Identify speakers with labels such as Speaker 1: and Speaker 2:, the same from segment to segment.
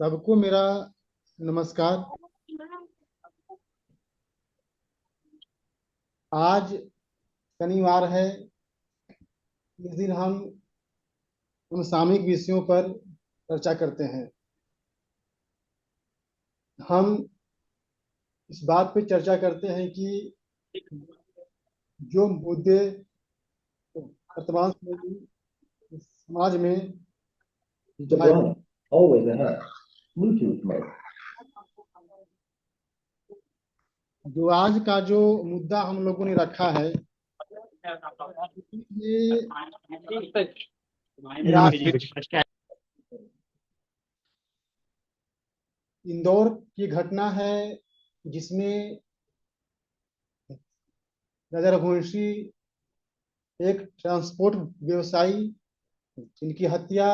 Speaker 1: सबको मेरा नमस्कार। आज शनिवार है। इस दिन हम समसामयिक विषयों पर चर्चा करते हैं। हम इस बात पर चर्चा करते हैं कि जो मुद्दे वर्तमान समाज में
Speaker 2: The
Speaker 1: जाए,
Speaker 2: one always have Bluetooth mode.
Speaker 1: जो आज का जो मुद्दा हम लोगों ने रखा है, ये इंदौर की घटना है, जिसमें राजा रघुवंशी एक ट्रांसपोर्ट व्यवसायी, जिनकी हत्या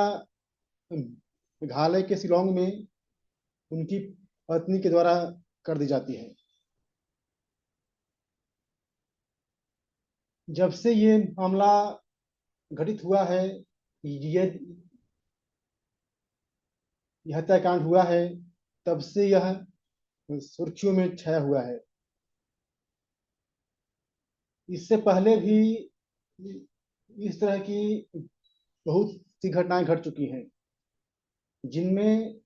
Speaker 1: मेघालय के शिलोंग में उनकी पत्नी के द्वारा कर दी जाती है। जब से ये मामला घटित हुआ है, ये हत्याकांड हुआ है, तब से यह सुर्खियों में छाया हुआ है। इससे पहले भी इस तरह की बहुत सी घटनाएं घट चुकी हैं, जिनमें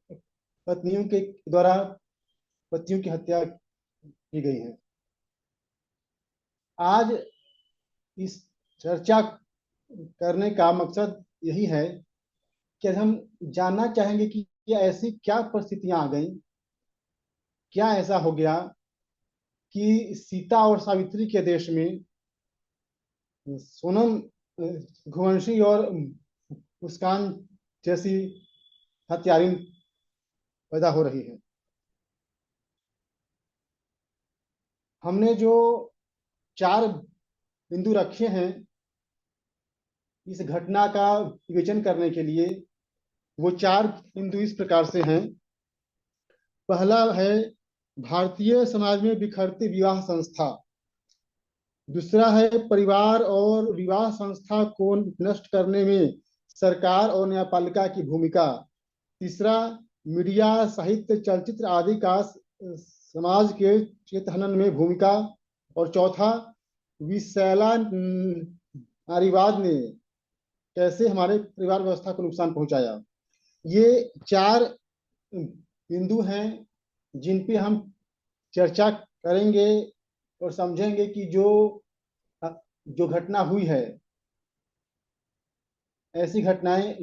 Speaker 1: पत्नियों के द्वारा पतियों की हत्या की गई है। आज इस चर्चा करने का मकसद यही है कि हम जानना चाहेंगे कि ऐसी क्या परिस्थितियां आ गई, क्या ऐसा हो गया कि सीता और सावित्री के देश में सोनम घुवंशी और मुस्कान जैसी हत्यारिन पैदा हो रही है। हमने जो 4 बिंदु रखे हैं इस घटना का विवेचन करने के लिए, वो 4 बिंदु इस प्रकार से हैं। पहला है भारतीय समाज में बिखरती विवाह संस्था। दूसरा है परिवार और विवाह संस्था को नष्ट करने में सरकार और न्यायपालिका की भूमिका। तीसरा, मीडिया, साहित्य, चलचित्र आदि का समाज के चेतहनन में भूमिका। और चौथा, विषैला नारीवाद ने कैसे हमारे परिवार व्यवस्था को नुकसान पहुंचाया। ये 4 बिंदु हैं जिन पे हम चर्चा करेंगे और समझेंगे कि जो जो घटना हुई है, ऐसी घटनाएं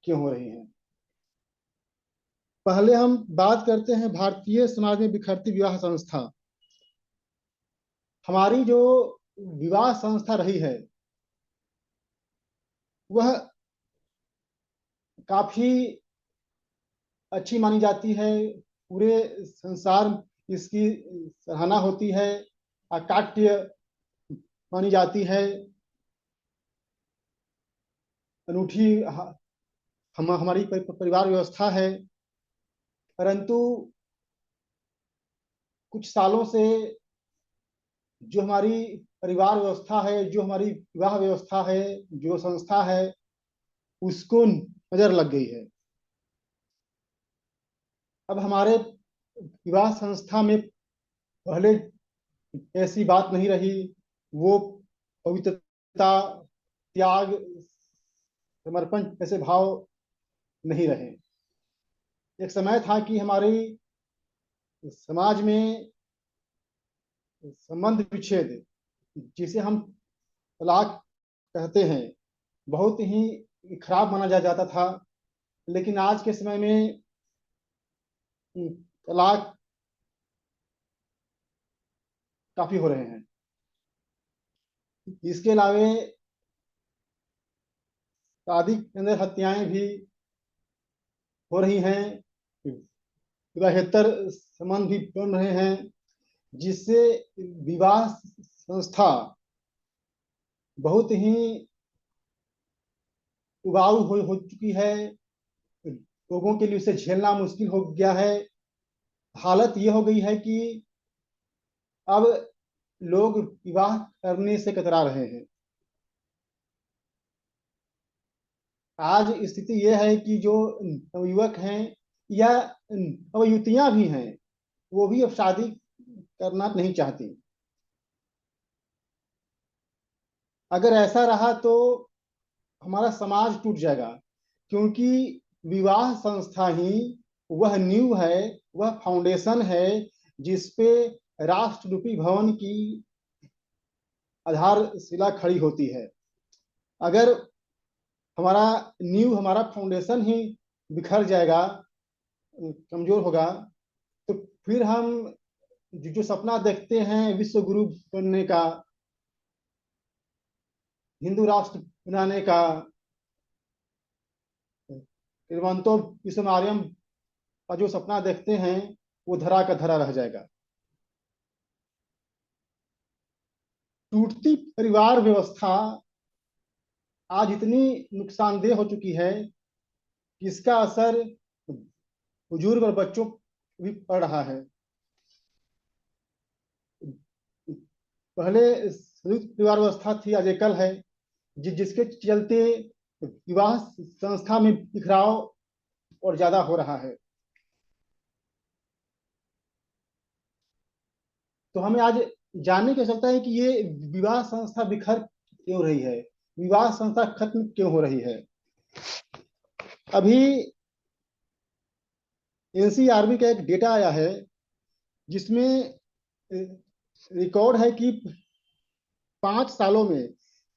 Speaker 1: क्यों हो रही हैं। पहले हम बात करते हैं भारतीय समाज में बिखरती विवाह संस्था। हमारी जो विवाह संस्था रही है, वह काफी अच्छी मानी जाती है। पूरे संसार इसकी सराहना होती है, अकाट्य मानी जाती है, अनूठी हम हमारी परिवार व्यवस्था है। परंतु कुछ सालों से जो हमारी परिवार व्यवस्था है, जो हमारी विवाह व्यवस्था है, जो संस्था है, उसको नजर लग गई है। अब हमारे विवाह संस्था में पहले ऐसी बात नहीं रही। वो पवित्रता, त्याग, समर्पण ऐसे भाव नहीं रहे। एक समय था कि हमारी समाज में संबंध विच्छेद, जिसे हम तलाक कहते हैं, बहुत ही खराब माना जाता था। लेकिन आज के समय में तलाक काफी हो रहे हैं। इसके अलावे शादी के अंदर हत्याएं भी हो रही हैं, विवाहेतर संबंध भी बन रहे हैं, जिससे विवाह संस्था बहुत ही उबाऊ हो चुकी है। लोगों के लिए उसे झेलना मुश्किल हो गया है। हालत यह हो गई है कि अब लोग विवाह करने से कतरा रहे हैं। आज स्थिति यह है कि जो नवयुवक हैं, या अब युवतियां भी हैं, वो भी अब शादी करना नहीं चाहती। अगर ऐसा रहा तो हमारा समाज टूट जाएगा, क्योंकि विवाह संस्था ही वह नींव है, वह फाउंडेशन है जिसपे राष्ट्ररूपी भवन की आधारशिला खड़ी होती है। अगर हमारा नींव, हमारा फाउंडेशन ही बिखर जाएगा, कमजोर होगा, तो फिर हम जो सपना देखते हैं विश्व गुरु बनने का, हिंदू राष्ट्र बनाने का, श्रीमंतो विश्वमार्यम का जो सपना देखते हैं, वो धरा का धरा रह जाएगा। टूटती परिवार व्यवस्था आज इतनी नुकसानदेह हो चुकी है कि इसका असर बुजुर्ग और बच्चों पर भी पड़ रहा है। पहले संयुक्त परिवार व्यवस्था थी, आज एकल है, जिसके चलते विवाह संस्था में बिखराव और ज्यादा हो रहा है। तो हमें आज जानने की आवश्यकता है कि ये विवाह संस्था बिखर क्यों रही है, विवाह संस्था खत्म क्यों हो रही है। अभी एनसीआरबी का एक डेटा आया है जिसमें रिकॉर्ड है कि 5 सालों में,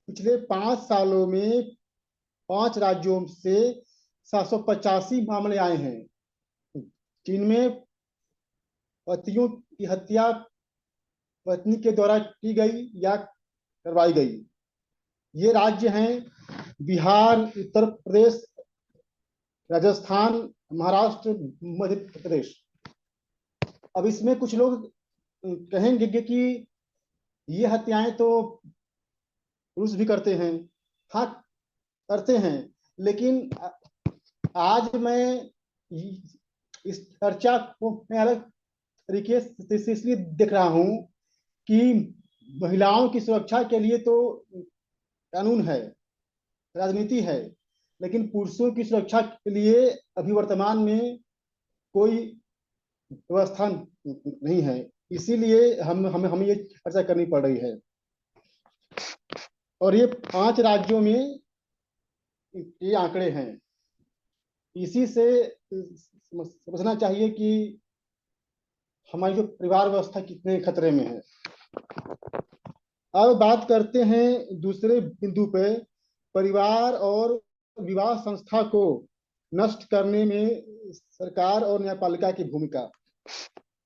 Speaker 1: पिछले 5 सालों में 5 राज्यों से 785 मामले आए हैं, जिनमें पतियों की हत्या पत्नी के द्वारा की गई या करवाई गई। ये राज्य हैं बिहार, उत्तर प्रदेश, राजस्थान, महाराष्ट्र, मध्य प्रदेश। अब इसमें कुछ लोग कहेंगे कि ये हत्याएं तो पुरुष भी करते हैं। हाँ, करते हैं, लेकिन आज मैं इस चर्चा को मैं अलग तरीके से इसलिए देख रहा हूं कि महिलाओं की सुरक्षा के लिए तो कानून है, राजनीति है, लेकिन पुरुषों की सुरक्षा के लिए अभी वर्तमान में कोई व्यवस्था नहीं है। इसीलिए हमें ये चर्चा करनी पड़ रही है। और ये 5 राज्यों में ये आंकड़े हैं। इसी से समझना चाहिए कि हमारी जो परिवार व्यवस्था कितने खतरे में है। अब बात करते हैं दूसरे बिंदु पे, परिवार और विवाह संस्था को नष्ट करने में सरकार और न्यायपालिका की भूमिका।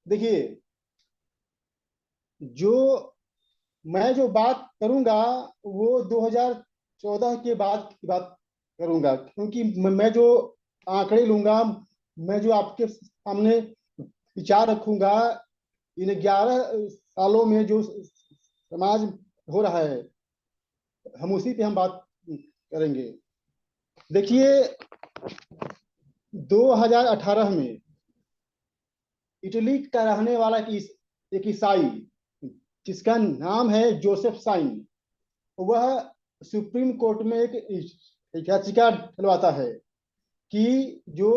Speaker 1: देखिए, मैं जो बात करूंगा वो 2014 के बाद की बात करूंगा, क्योंकि मैं जो आंकड़े लूंगा, मैं जो आपके सामने विचार रखूंगा, इन 11 सालों में जो समाज हो रहा है, हम उसी पे हम बात करेंगे। देखिए, 2018 में इटली का रहने वाला एक ईसाई, जिसका नाम है जोसेफ साइन, वह सुप्रीम कोर्ट में एक याचिका डलवाता है कि जो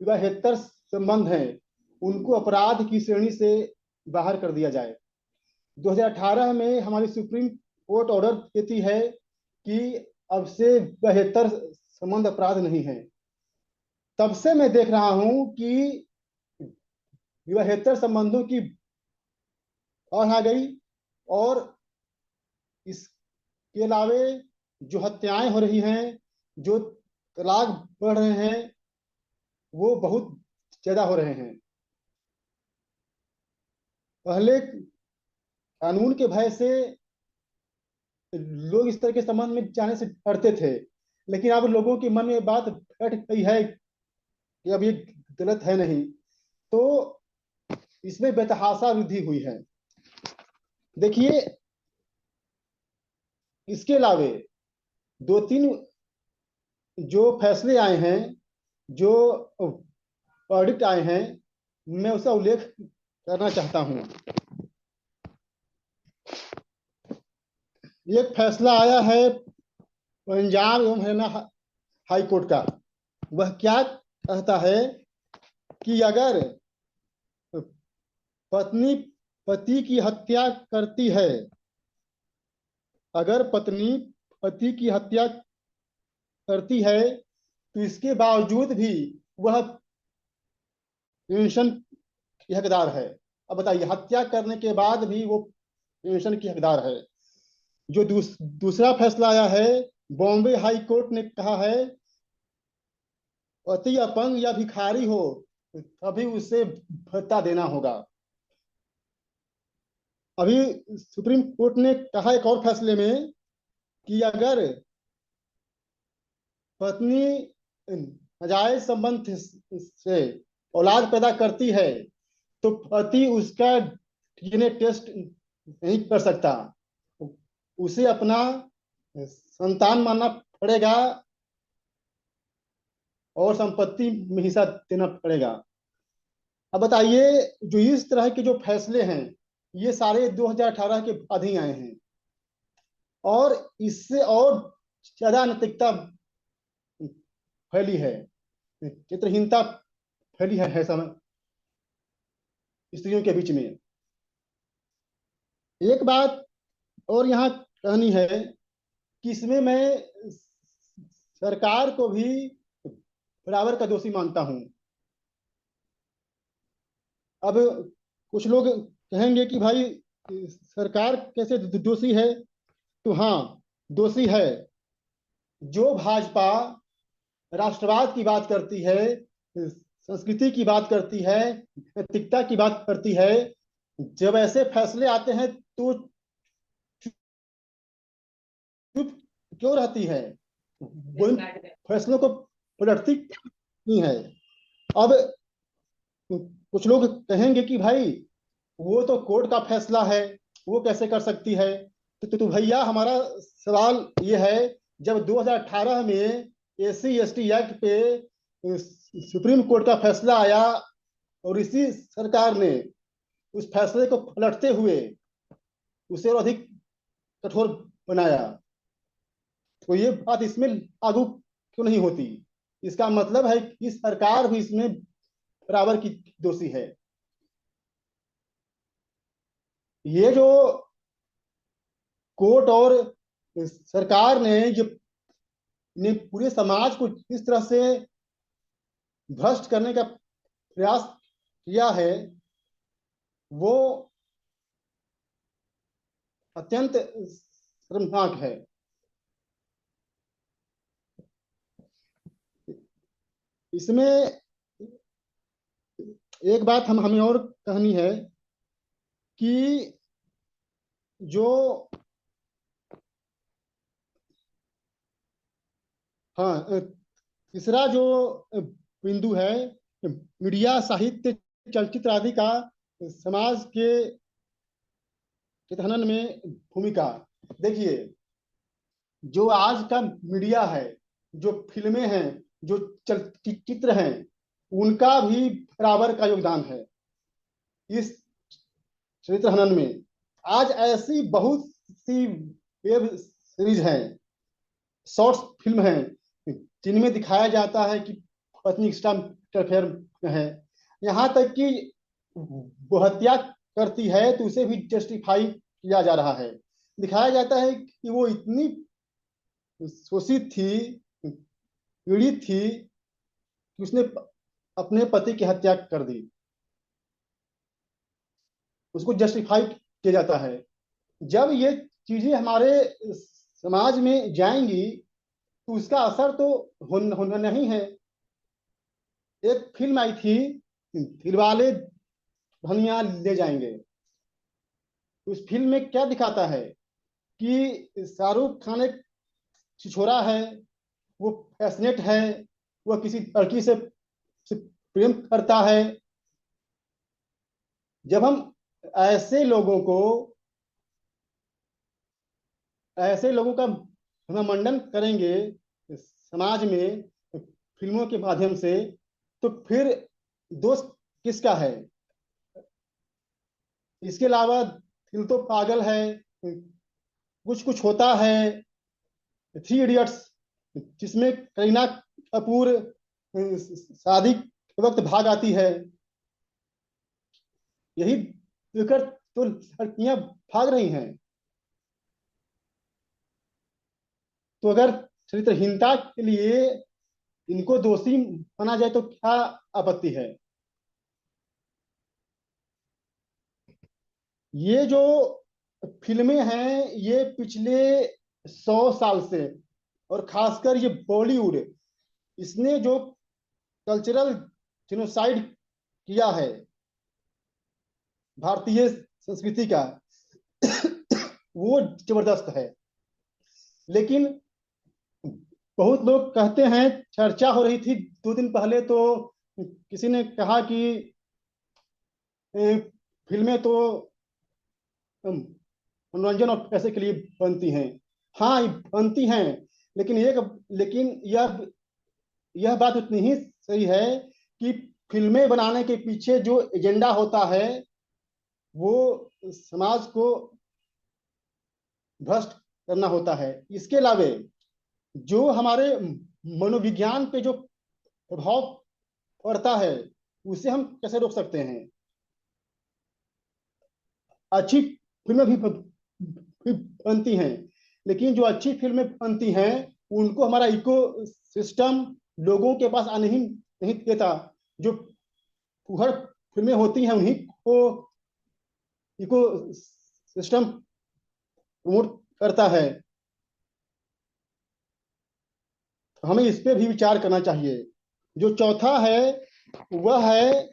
Speaker 1: विवाहेतर संबंध हैं उनको अपराध की श्रेणी से बाहर कर दिया जाए। 2018 में हमारी सुप्रीम कोर्ट ऑर्डर देती है कि अब से विवाहेतर संबंध अपराध नहीं है। तब से मैं देख रहा हूं कि विवाहेतर संबंधों की और आ गई, और इसके अलावे जो हत्याएं हो रही हैं, जो तलाक बढ़ रहे हैं, वो बहुत ज्यादा हो रहे हैं। पहले कानून के भय से लोग इस तरह के संबंध में जाने से डरते थे, लेकिन अब लोगों के मन में बात बैठ गई है कि अब ये गलत है नहीं, तो इसमें बेतहाशा वृद्धि हुई है। देखिए, इसके अलावे 2-3 जो फैसले आए हैं, जो वर्डिक्ट आए हैं, मैं उसका उल्लेख करना चाहता हूं। एक फैसला आया है पंजाब एवं हरियाणा हाई कोर्ट का। वह क्या कहता है कि अगर पत्नी पति की हत्या करती है, अगर पत्नी पति की हत्या करती है तो इसके बावजूद भी वह पेंशन की हकदार है। अब बताइए, हत्या करने के बाद भी वो पेंशन की हकदार है। जो दूसरा फैसला आया है, बॉम्बे हाई कोर्ट ने कहा है पति अपंग या भिखारी हो तभी उसे भत्ता देना होगा। अभी सुप्रीम कोर्ट ने कहा एक और फैसले में कि अगर पत्नी नाजायज संबंध से औलाद पैदा करती है तो पति उसका डीएनए टेस्ट नहीं कर सकता, उसे अपना संतान मानना पड़ेगा और संपत्ति में हिस्सा देना पड़ेगा। अब बताइए, जो इस तरह के जो फैसले हैं ये सारे 2018 के बाद ही आए हैं, और इससे और ज्यादा अनैतिकता फैली है, चित्रहीनता फैली है समय स्त्रियों के बीच में। एक बात और यहाँ कहनी है कि इसमें मैं सरकार को भी बराबर का दोषी मानता हूं। अब कुछ लोग कहेंगे कि भाई सरकार कैसे दोषी है, तो हाँ, दोषी है। जो भाजपा राष्ट्रवाद की बात करती है, संस्कृति की बात करती है, नैतिकता की बात करती है, जब ऐसे फैसले आते हैं तो चुप क्यों रहती है? वो इन फैसलों को पलटती नहीं है। अब कुछ लोग कहेंगे कि भाई वो तो कोर्ट का फैसला है, वो कैसे कर सकती है? तो भैया, हमारा सवाल ये है, जब 2018 में SC/ST एक्ट पे सुप्रीम कोर्ट का फैसला आया और इसी सरकार ने उस फैसले को पलटते हुए उसे और अधिक कठोर बनाया, तो ये बात इसमें लागू क्यों नहीं होती? इसका मतलब है कि सरकार भी इसमें बराबर की दोषी है। ये जो कोर्ट और सरकार ने पूरे समाज को इस तरह से भ्रष्ट करने का प्रयास किया है, वो अत्यंत शर्मनाक है। इसमें एक बात हमें और कहनी है कि जो हाँ, तीसरा जो बिंदु है, मीडिया, साहित्य, चलचित्र आदि का समाज के चित्रहनन में भूमिका। देखिए, जो आज का मीडिया है, जो फिल्में हैं, जो चलचित्र हैं, उनका भी बराबर का योगदान है इस चरित्र हनन में। आज ऐसी बहुत सी वेब सीरीज हैं, शॉर्ट्स फिल्म हैं, जिनमें दिखाया जाता है कि पत्नी एक्स्ट्रा इंटरफेयर है। यहाँ तक कि वो हत्या करती है तो उसे भी जस्टिफाई किया जा रहा है। दिखाया जाता है कि वो इतनी शोषित थी, पीड़ित थी कि उसने अपने पति की हत्या कर दी, उसको जस्टिफाई किया जाता है। जब ये चीजें हमारे समाज में जाएंगी तो उसका असर तो होना नहीं है। एक फिल्म आई थी, दिलवाले दुल्हनिया ले जाएंगे। उस फिल्म में क्या दिखाता है कि शाहरुख खान एक छिछोरा है, वो पैशनेट है, वह किसी लड़की से प्रेम करता है। जब हम ऐसे लोगों को, ऐसे लोगों का मनमंडन करेंगे समाज में फिल्मों के माध्यम से, तो फिर दोष किसका है? इसके अलावा दिल तो पागल है, कुछ कुछ होता है, 3 इडियट्स, जिसमें करीना कपूर शादी वक्त भाग आती है। यही देखकर तो लड़कियां भाग रही हैं। तो अगर चरित्रहीनता के लिए इनको दोषी माना जाए तो क्या आपत्ति है? ये जो फिल्में हैं ये पिछले 100 साल से, और खासकर ये बॉलीवुड, इसने जो कल्चरल जिनोसाइड किया है भारतीय संस्कृति का, वो जबरदस्त है। लेकिन बहुत लोग कहते हैं, चर्चा हो रही थी 2 दिन पहले, तो किसी ने कहा कि फिल्में तो मनोरंजन और पैसे के लिए बनती हैं। हाँ, ये बनती हैं, लेकिन लेकिन यह बात उतनी ही सही है कि फिल्में बनाने के पीछे जो एजेंडा होता है वो समाज को भ्रष्ट करना होता है। इसके अलावे जो हमारे मनोविज्ञान पे जो प्रभाव पड़ता है उसे हम कैसे रोक सकते हैं? अच्छी फिल्में भी बनती हैं, लेकिन जो अच्छी फिल्में बनती हैं उनको हमारा इको सिस्टम लोगों के पास आने ही नहीं देता। जो फुहड़ फिल्में होती हैं उन्हीं को इको सिस्टम प्रमोट करता है। हमें इस पे भी विचार करना चाहिए। जो चौथा है वह है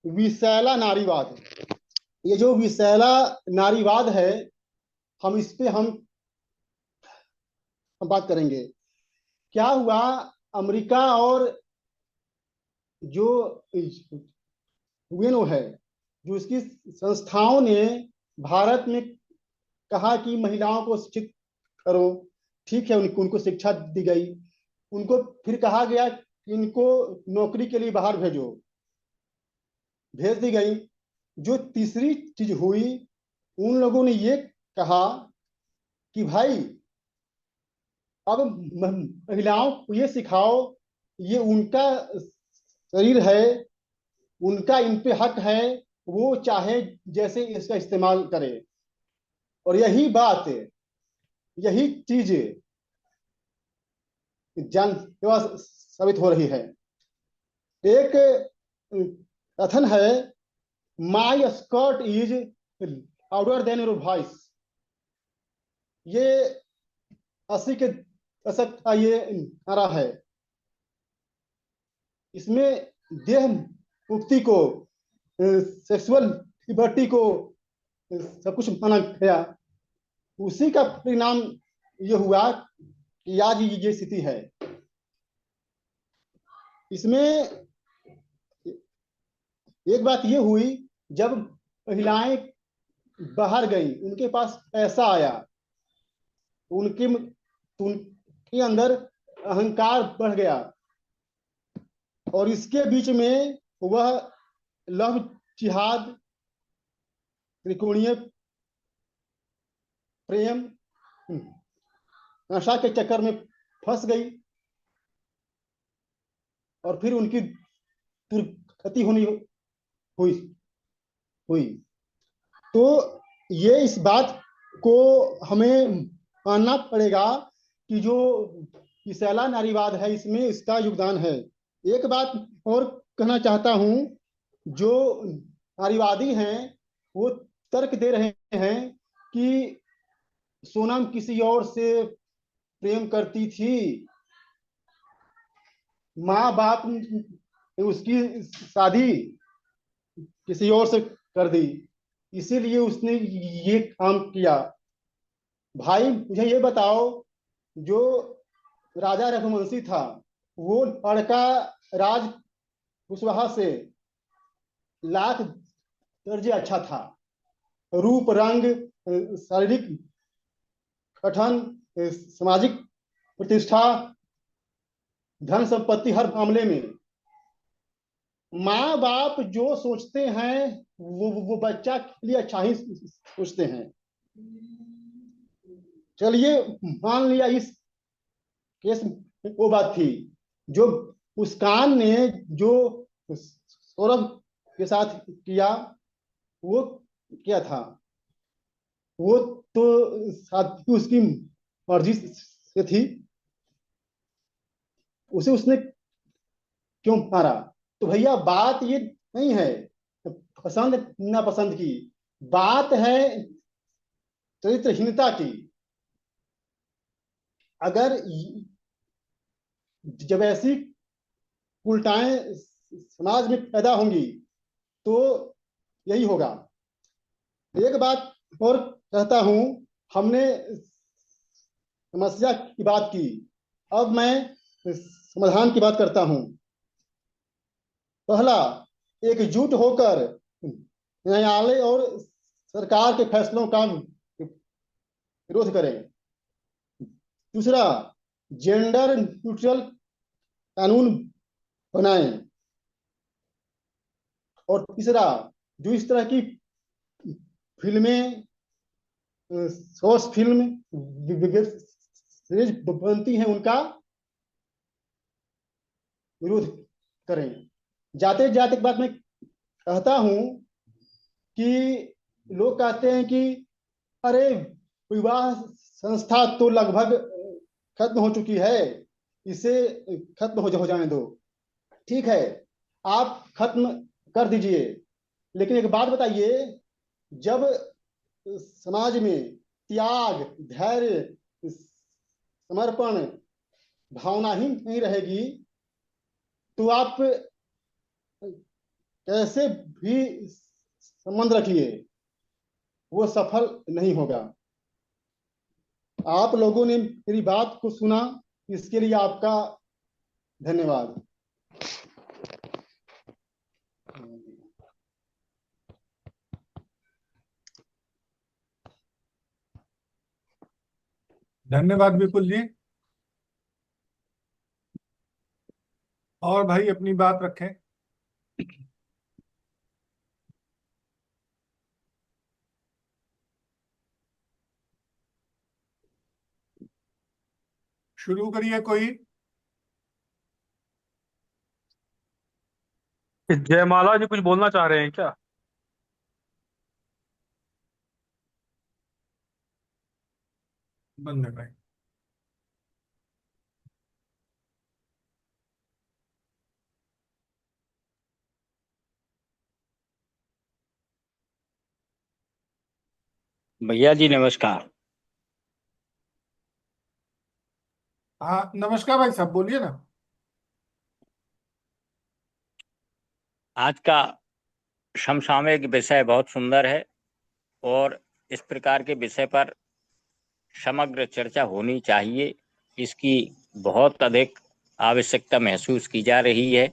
Speaker 1: विषैला नारीवाद। ये जो विषैला नारीवाद है, हम इस पे हम बात करेंगे। क्या हुआ, अमेरिका और जो यूएनओ है, जो इसकी संस्थाओं ने भारत में कहा कि महिलाओं को शिक्षित करो। ठीक है, उनको उनको शिक्षा दी गई। उनको फिर कहा गया कि इनको नौकरी के लिए बाहर भेजो, भेज दी गई। जो तीसरी चीज हुई, उन लोगों ने ये कहा कि भाई अब महिलाओं को ये सिखाओ, ये उनका शरीर है, उनका इन पे हक है, वो चाहे जैसे इसका इस्तेमाल करे। और यही बात, यही चीज जन सेवा साबित हो रही है। एक कथन है, my skirt is louder than your voice. ये 80 के दशक का ये नारा है। इसमें देह मुक्ति को, सेक्सुअल लिबर्टी को सब कुछ माना गया। उसी का परिणाम ये हुआ कि आज ये स्थिति है। इसमें एक बात ये हुई, जब महिलाएं बाहर गई, उनके पास पैसा आया, उनके उनके अंदर अहंकार बढ़ गया, और इसके बीच में वह लव जिहाद, त्रिकोणीय प्रेम, नशा के चक्कर में फंस गई, और फिर उनकी दुर्गति होनी हुई हुई। तो ये इस बात को हमें मानना पड़ेगा कि जो विषैला नारीवाद है इसमें इसका योगदान है। एक बात और कहना चाहता हूं, जो नारीवादी हैं वो तर्क दे रहे हैं कि सोनम किसी और से प्रेम करती थी, माँ बाप ने उसकी शादी किसी और से कर दी, इसीलिए उसने ये काम किया। भाई मुझे ये बताओ, जो राजा रघुवंशी था वो लड़का राज कुशवाहा से लाख दर्जे अच्छा था। रूप, रंग, शारीरिक गठन, सामाजिक प्रतिष्ठा, धन संपत्ति, हर मामले में माँ बाप जो सोचते हैं वो बच्चा के लिए अच्छा ही सोचते हैं। चलिए मान लिया इस केस में वो बात थी। जो मुस्कान ने जो सौरभ के साथ किया, वो क्या था? वो तो साथी उसकी मर्जी से थी, उसे उसने क्यों मारा? तो भैया बात ये नहीं है पसंद नापसंद की, बात है चरित्रहीनता की। अगर जब ऐसी उल्टाएं समाज में पैदा होंगी तो यही होगा। एक बात और कहता हूं, हमने समस्या की बात की, अब मैं समाधान की बात करता हूं। पहला, एकजुट होकर न्यायालय और सरकार के फैसलों का विरोध करें। दूसरा, जेंडर न्यूट्रल कानून बनाएं। और तीसरा, जो इस तरह की फिल्में, शॉर्ट फिल्म, वेब सीरीज बनती हैं, उनका विरोध करें। जाते जाते एक बात मैं कहता हूं कि लोग कहते हैं कि अरे विवाह संस्था तो लगभग खत्म हो चुकी है, इसे खत्म हो जाने दो। ठीक है, आप खत्म कर दीजिए, लेकिन एक बात बताइए, जब समाज में त्याग, धैर्य, समर्पण भावना ही नहीं रहेगी, तो आप कैसे भी संबंध रखिए, वो सफल नहीं होगा। आप लोगों ने मेरी बात को सुना, इसके लिए आपका धन्यवाद।
Speaker 3: धन्यवाद विपुल जी। और भाई अपनी बात रखें। शुरू करिए कोई।
Speaker 4: जयमाला जी कुछ बोलना चाह रहे हैं क्या?
Speaker 3: बंद है भाई।
Speaker 5: भैया जी नमस्कार।
Speaker 3: हाँ नमस्कार भाई साहब, बोलिए ना।
Speaker 5: आज का समसामयिक विषय बहुत सुंदर है और इस प्रकार के विषय पर समग्र चर्चा होनी चाहिए। इसकी बहुत अधिक आवश्यकता महसूस की जा रही है।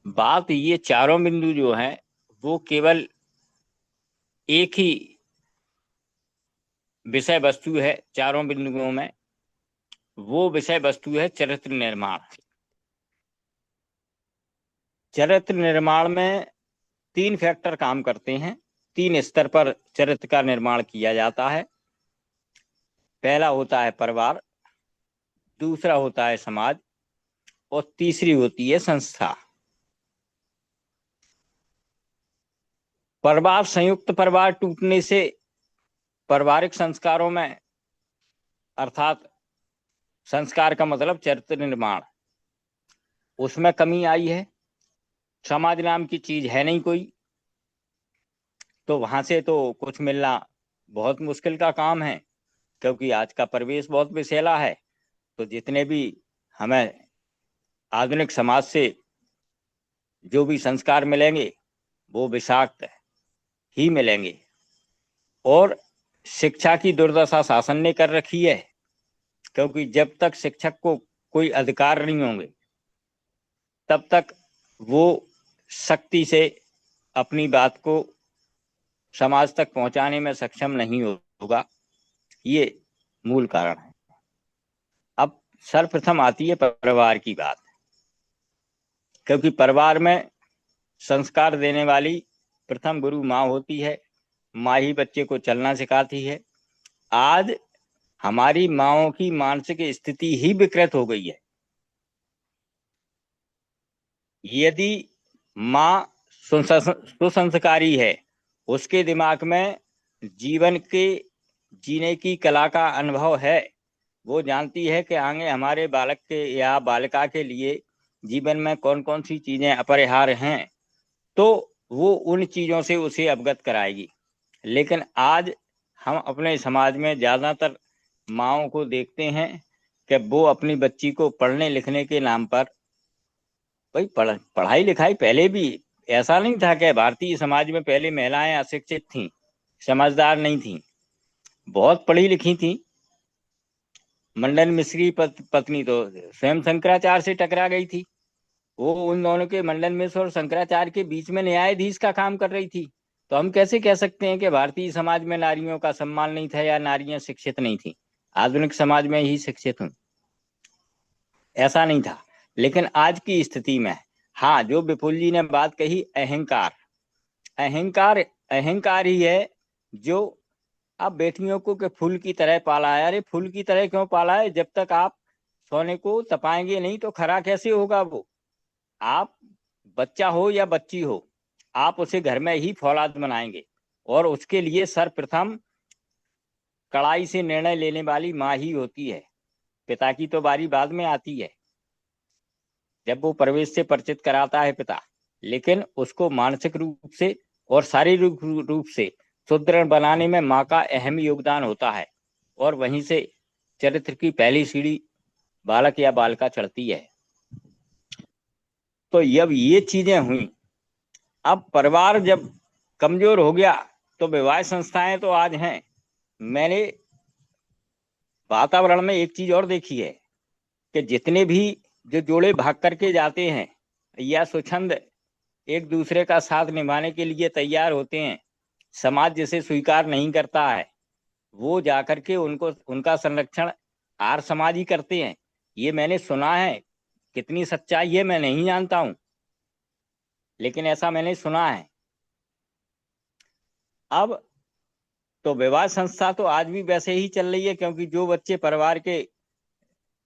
Speaker 5: बात ये चारों बिंदु जो हैं वो केवल एक ही विषय वस्तु है। चारों बिंदुओं में वो विषय वस्तु है चरित्र निर्माण। चरित्र निर्माण में 3 फैक्टर काम करते हैं। 3 स्तर पर चरित्र का निर्माण किया जाता है। पहला होता है परिवार, दूसरा होता है समाज और तीसरी होती है संस्था। परिवार, संयुक्त परिवार टूटने से पारिवारिक संस्कारों में, अर्थात संस्कार का मतलब चरित्र निर्माण, उसमें कमी आई है। समाज नाम की चीज है नहीं कोई, तो वहां से तो कुछ मिलना बहुत मुश्किल का काम है, क्योंकि आज का परिवेश बहुत विषैला है। तो जितने भी हमें आधुनिक समाज से जो भी संस्कार मिलेंगे वो विषाक्त ही मिलेंगे। और शिक्षा की दुर्दशा शासन ने कर रखी है, क्योंकि जब तक शिक्षक को कोई अधिकार नहीं होंगे तब तक वो सख्ती से अपनी बात को समाज तक पहुंचाने में सक्षम नहीं होगा। ये मूल कारण है। अब सर्वप्रथम आती है परिवार की बात, क्योंकि परिवार में संस्कार देने वाली प्रथम गुरु माँ होती है। माँ ही बच्चे को चलना सिखाती है। आज हमारी माँओं की मानसिक स्थिति ही विकृत हो गई है। यदि माँ सुसंस्कारी है, उसके दिमाग में जीवन के जीने की कला का अनुभव है, वो जानती है कि आगे हमारे बालक के या बालिका के लिए जीवन में कौन कौन सी चीजें अपरिहार्य हैं, तो वो उन चीजों से उसे अवगत कराएगी। लेकिन आज हम अपने समाज में ज्यादातर माँओं को देखते हैं कि वो अपनी बच्ची को पढ़ने लिखने के नाम पर, भाई पढ़ाई लिखाई पहले भी ऐसा नहीं था कि भारतीय समाज में पहले महिलाएं अशिक्षित थीं, समझदार नहीं थीं, बहुत पढ़ी लिखी थीं। मंडन मिश्र की पत्नी तो स्वयं शंकराचार्य से टकरा गई थी। वो उन दोनों के, मंडन मिश्र और शंकराचार्य के बीच में न्यायाधीश का काम कर रही थी। तो हम कैसे कह सकते हैं कि भारतीय समाज में नारियों का सम्मान नहीं था या नारियां शिक्षित नहीं थी? आधुनिक समाज में ही शिक्षित हूं, ऐसा नहीं था। लेकिन आज की स्थिति में, हाँ, जो विपुल जी ने बात कही, अहंकार अहंकार अहंकार ही है जो अब बेटियों को के फूल की तरह पाला है। अरे फूल की तरह क्यों पाला है? जब तक आप सोने को तपाएंगे नहीं तो खरा कैसे होगा वो? आप, बच्चा हो या बच्ची हो, आप उसे घर में ही फौलाद बनाएंगे, और उसके लिए सर्वप्रथम कड़ाई से निर्णय लेने वाली माँ ही होती है। पिता की तो बारी बाद में आती है, जब वो प्रवेश से परिचित कराता है पिता। लेकिन उसको मानसिक रूप से और शारीरिक रूप से सुदृढ़ बनाने में माँ का अहम योगदान होता है, और वहीं से चरित्र की पहली सीढ़ी बालक या बालिका चढ़ती है। तो जब ये चीजें हुई, अब परिवार जब कमजोर हो गया तो विवाह संस्थाएं तो आज हैं। मैंने वातावरण में एक चीज और देखी है कि जितने भी जो जोड़े भाग करके जाते हैं या स्वच्छंद एक दूसरे का साथ निभाने के लिए तैयार होते हैं, समाज जिसे स्वीकार नहीं करता है, वो जाकर के उनको, उनका संरक्षण आर्य समाज ही करते हैं। ये मैंने सुना है, कितनी सच्चाई है मैं नहीं जानता हूं, लेकिन ऐसा मैंने सुना है। अब तो विवाह संस्था तो आज भी वैसे ही चल रही है, क्योंकि जो बच्चे परिवार के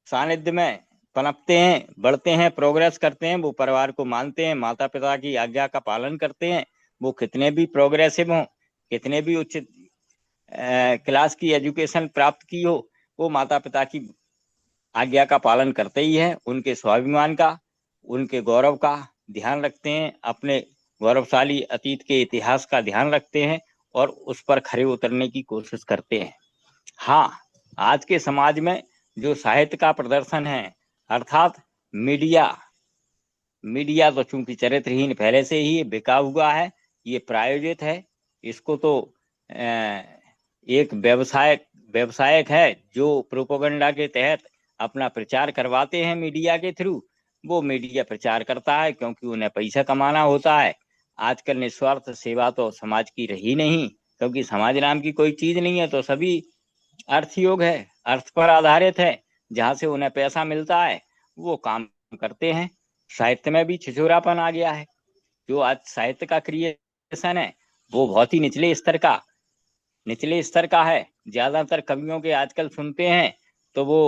Speaker 5: सानिध्य में पनपते हैं, बढ़ते हैं, प्रोग्रेस करते हैं, वो परिवार को मानते हैं, माता पिता की आज्ञा का पालन करते हैं। वो कितने भी प्रोग्रेसिव हों, कितने भी उच्च क्लास की एजुकेशन प्राप्त की हो, वो माता पिता की आज्ञा का पालन करते ही है। उनके स्वाभिमान का, उनके गौरव का ध्यान रखते हैं, अपने गौरवशाली अतीत के इतिहास का ध्यान रखते हैं और उस पर खरे उतरने की कोशिश करते हैं। हाँ, आज के समाज में जो साहित्य का प्रदर्शन है, अर्थात मीडिया तो चूंकि चरित्रहीन पहले से ही बिका हुआ है, ये प्रायोजित है। इसको तो एक व्यवसायक है जो प्रोपेगेंडा के तहत अपना प्रचार करवाते हैं मीडिया के थ्रू। वो मीडिया प्रचार करता है क्योंकि उन्हें पैसा कमाना होता है। आजकल निस्वार्थ सेवा तो समाज की रही नहीं, क्योंकि समाज नाम की कोई चीज नहीं है, तो सभी अर्थयोग है, अर्थ पर आधारित है। जहां से उन्हें पैसा मिलता है वो काम करते हैं। साहित्य में भी छिछोरापन आ गया है। जो आज साहित्य का क्रिएशन है वो बहुत ही निचले स्तर का है। ज्यादातर कवियों के आजकल सुनते हैं तो वो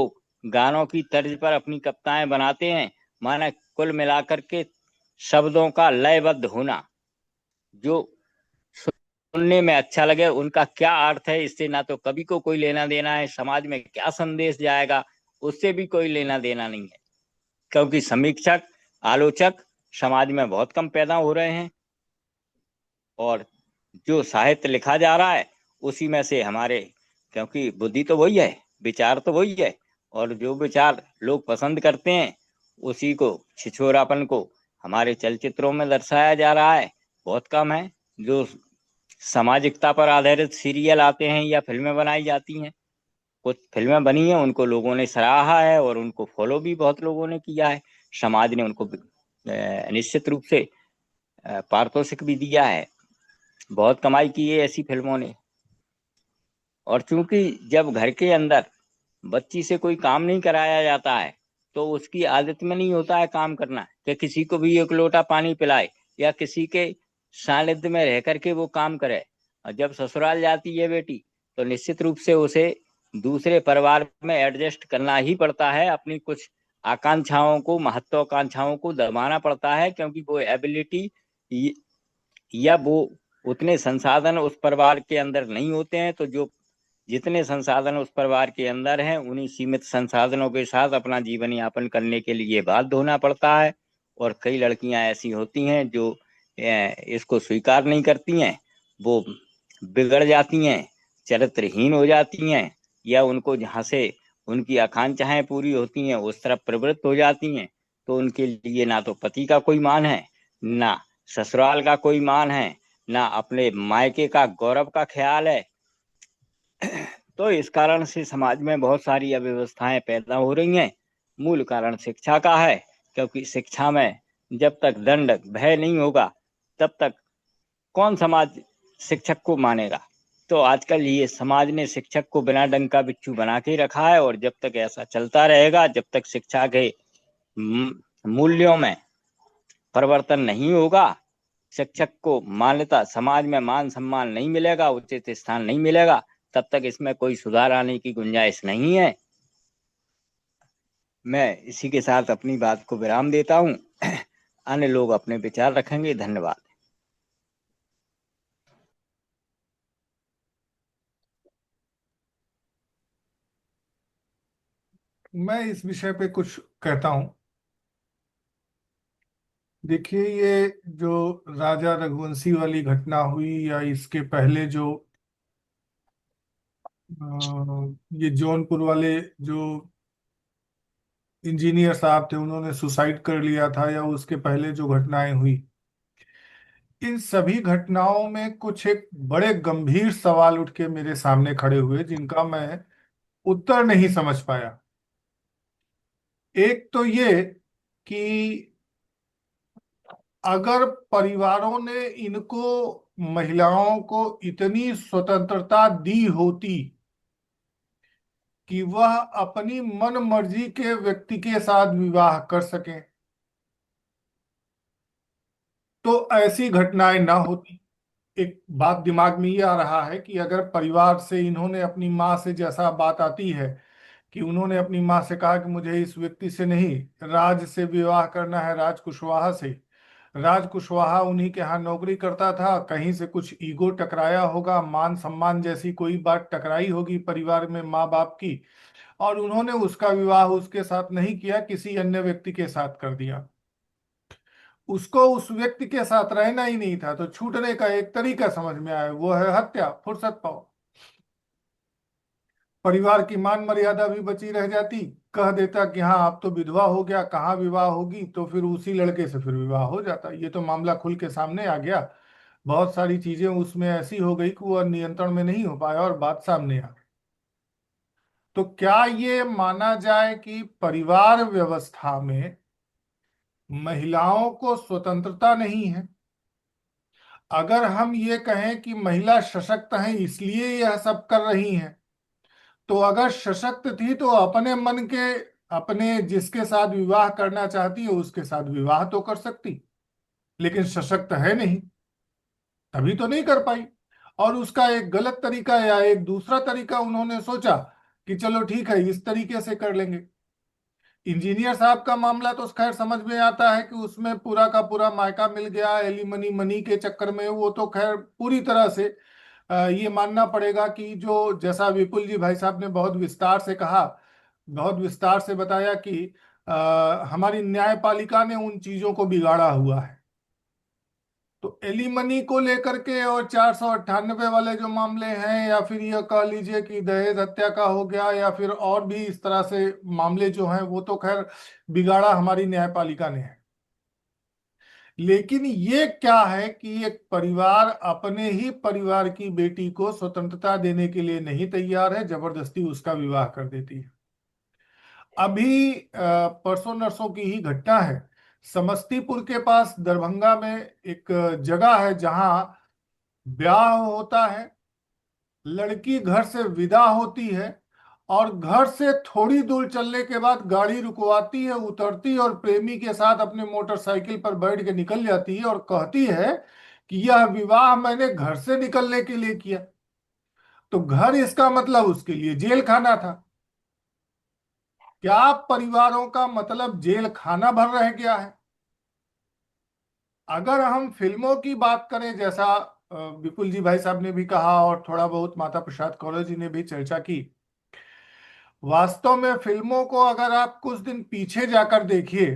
Speaker 5: गानों की तर्ज पर अपनी कविताएं बनाते हैं। माना कुल मिलाकर के शब्दों का लयबद्ध होना, जो सुनने में अच्छा लगे, उनका क्या अर्थ है इससे ना तो कवि को कोई लेना देना है, समाज में क्या संदेश जाएगा उससे भी कोई लेना देना नहीं है, क्योंकि समीक्षक, आलोचक समाज में बहुत कम पैदा हो रहे हैं। और जो साहित्य लिखा जा रहा है उसी में से हमारे, क्योंकि बुद्धि तो वही है, विचार तो वही है, और जो विचार लोग पसंद करते हैं उसी को, छिछोरापन को हमारे चलचित्रों में दर्शाया जा रहा है। बहुत कम है जो सामाजिकता पर आधारित सीरियल आते हैं या फिल्में बनाई जाती हैं। कुछ फिल्में बनी हैं, उनको लोगों ने सराहा है और उनको फॉलो भी बहुत लोगों ने किया है। समाज ने उनको निश्चित रूप से पारितोषिक भी दिया है, बहुत कमाई की है ऐसी फिल्मों ने। और चूंकि जब घर के अंदर बच्ची से कोई काम नहीं कराया जाता है तो उसकी आदत में नहीं होता है काम करना, कि किसी को भी एक लोटा पानी पिलाए या किसी के सानिध्य में रह करके वो काम करे। और जब ससुराल जाती है बेटी तो निश्चित रूप से उसे दूसरे परिवार में एडजस्ट करना ही पड़ता है, अपनी कुछ आकांक्षाओं को, महत्वाकांक्षाओं को दबाना पड़ता है, क्योंकि वो एबिलिटी या वो उतने संसाधन उस परिवार के अंदर नहीं होते हैं। तो जो जितने संसाधन उस परिवार के अंदर हैं, उन्हीं सीमित संसाधनों के साथ अपना जीवन यापन करने के लिए बाध्य होना पड़ता है। और कई लड़कियां ऐसी होती हैं जो इसको स्वीकार नहीं करती हैं, वो बिगड़ जाती हैं, चरित्रहीन हो जाती हैं, या उनको जहाँ से उनकी आकांक्षाएं पूरी होती हैं उस तरफ प्रवृत्त हो जाती हैं। तो उनके लिए ना तो पति का कोई मान है, ना ससुराल का कोई मान है, ना अपने मायके का गौरव का ख्याल है। तो इस कारण से समाज में बहुत सारी अव्यवस्थाएं पैदा हो रही हैं। मूल कारण शिक्षा का है, क्योंकि शिक्षा में जब तक दंड भय नहीं होगा तब तक कौन समाज शिक्षक को मानेगा। तो आजकल ये समाज ने शिक्षक को बिना डंका बिच्छू बना के रखा है, और जब तक ऐसा चलता रहेगा, जब तक शिक्षा के मूल्यों में परिवर्तन नहीं होगा, शिक्षक को मान्यता, समाज में मान सम्मान नहीं मिलेगा, उचित स्थान नहीं मिलेगा, तब तक इसमें कोई सुधार आने की गुंजाइश नहीं है। मैं इसी के साथ अपनी बात को विराम देता हूं। अन्य लोग अपने विचार रखेंगे। धन्यवाद।
Speaker 3: मैं इस विषय पे कुछ कहता हूं। देखिए, ये जो राजा रघुवंशी वाली घटना हुई, या इसके पहले जो ये जौनपुर वाले जो इंजीनियर साहब थे, उन्होंने सुसाइड कर लिया था, या उसके पहले जो घटनाएं हुई, इन सभी घटनाओं में कुछ एक बड़े गंभीर सवाल उठ के मेरे सामने खड़े हुए, जिनका मैं उत्तर नहीं समझ पाया। एक तो ये कि अगर परिवारों ने इनको, महिलाओं को इतनी स्वतंत्रता दी होती कि वह अपनी मन मर्जी के व्यक्ति के साथ विवाह कर सकें, तो ऐसी घटनाएं ना होती। एक बात दिमाग में ये आ रहा है कि अगर परिवार से इन्होंने, अपनी माँ से, जैसा बात आती है कि उन्होंने अपनी माँ से कहा कि मुझे इस व्यक्ति से नहीं, राज से विवाह करना है, राज कुशवाहा से। राज कुशवाहा उन्हीं के यहाँ नौकरी करता था, कहीं से कुछ ईगो टकराया होगा, मान सम्मान जैसी कोई बात टकराई होगी परिवार में माँ बाप की, और उन्होंने उसका विवाह उसके साथ नहीं किया, किसी अन्य व्यक्ति के साथ कर दिया। उसको उस व्यक्ति के साथ रहना ही नहीं था, तो छूटने का एक तरीका समझ में आया, वो है हत्या, फुर्सत पाओ। परिवार की मान मर्यादा भी बची रह जाती, कह देता कि हाँ अब तो विधवा हो गया, कहाँ विवाह होगी, तो फिर उसी लड़के से फिर विवाह हो जाता। ये तो मामला खुल के सामने आ गया। बहुत सारी चीजें उसमें ऐसी हो गई कि वो नियंत्रण में नहीं हो पाया और बात सामने आ गई। तो क्या ये माना जाए कि परिवार व्यवस्था में महिलाओं को स्वतंत्रता नहीं है? अगर हम ये कहें कि महिला सशक्त हैं इसलिए यह सब कर रही हैं, तो अगर सशक्त थी तो अपने मन के, अपने जिसके साथ विवाह करना चाहती है उसके साथ विवाह तो कर सकती, लेकिन सशक्त है नहीं, तभी तो नहीं कर पाई। और उसका एक गलत तरीका या एक दूसरा तरीका उन्होंने सोचा कि चलो ठीक है, इस तरीके से कर लेंगे। इंजीनियर साहब का मामला तो खैर समझ में आता है कि उसमें पूरा का पूरा मायका मिल गया, एलिमनी मनी के चक्कर में, वो तो खैर पूरी तरह से ये मानना पड़ेगा कि जो, जैसा विपुल जी भाई साहब ने बहुत विस्तार से कहा, बहुत विस्तार से बताया कि हमारी न्यायपालिका ने उन चीजों को बिगाड़ा हुआ है। तो एलिमनी को लेकर के और 498 वाले जो मामले हैं, या फिर ये कह लीजिए कि दहेज हत्या का हो गया, या फिर और भी इस तरह से मामले जो हैं, वो तो खैर बिगाड़ा हमारी न्यायपालिका ने है। लेकिन ये क्या है कि एक परिवार अपने ही परिवार की बेटी को स्वतंत्रता देने के लिए नहीं तैयार है, जबरदस्ती उसका विवाह कर देती है। अभी परसों नरसों की ही घटना है, समस्तीपुर के पास दरभंगा में एक जगह है जहां ब्याह होता है, लड़की घर से विदा होती है, और घर से थोड़ी दूर चलने के बाद गाड़ी रुकवाती है, उतरती है, और प्रेमी के साथ अपने मोटरसाइकिल पर बैठ के निकल जाती है, और कहती है कि यह विवाह मैंने घर से निकलने के लिए किया। तो घर, इसका मतलब उसके लिए जेल खाना था। क्या परिवारों का मतलब जेल खाना भर रह गया है? अगर हम फिल्मों की बात करें, जैसा विपुल जी भाई साहब ने भी कहा और थोड़ा बहुत माता प्रसाद कौर जी ने भी चर्चा की, वास्तव में फिल्मों को अगर आप कुछ दिन पीछे जाकर देखिए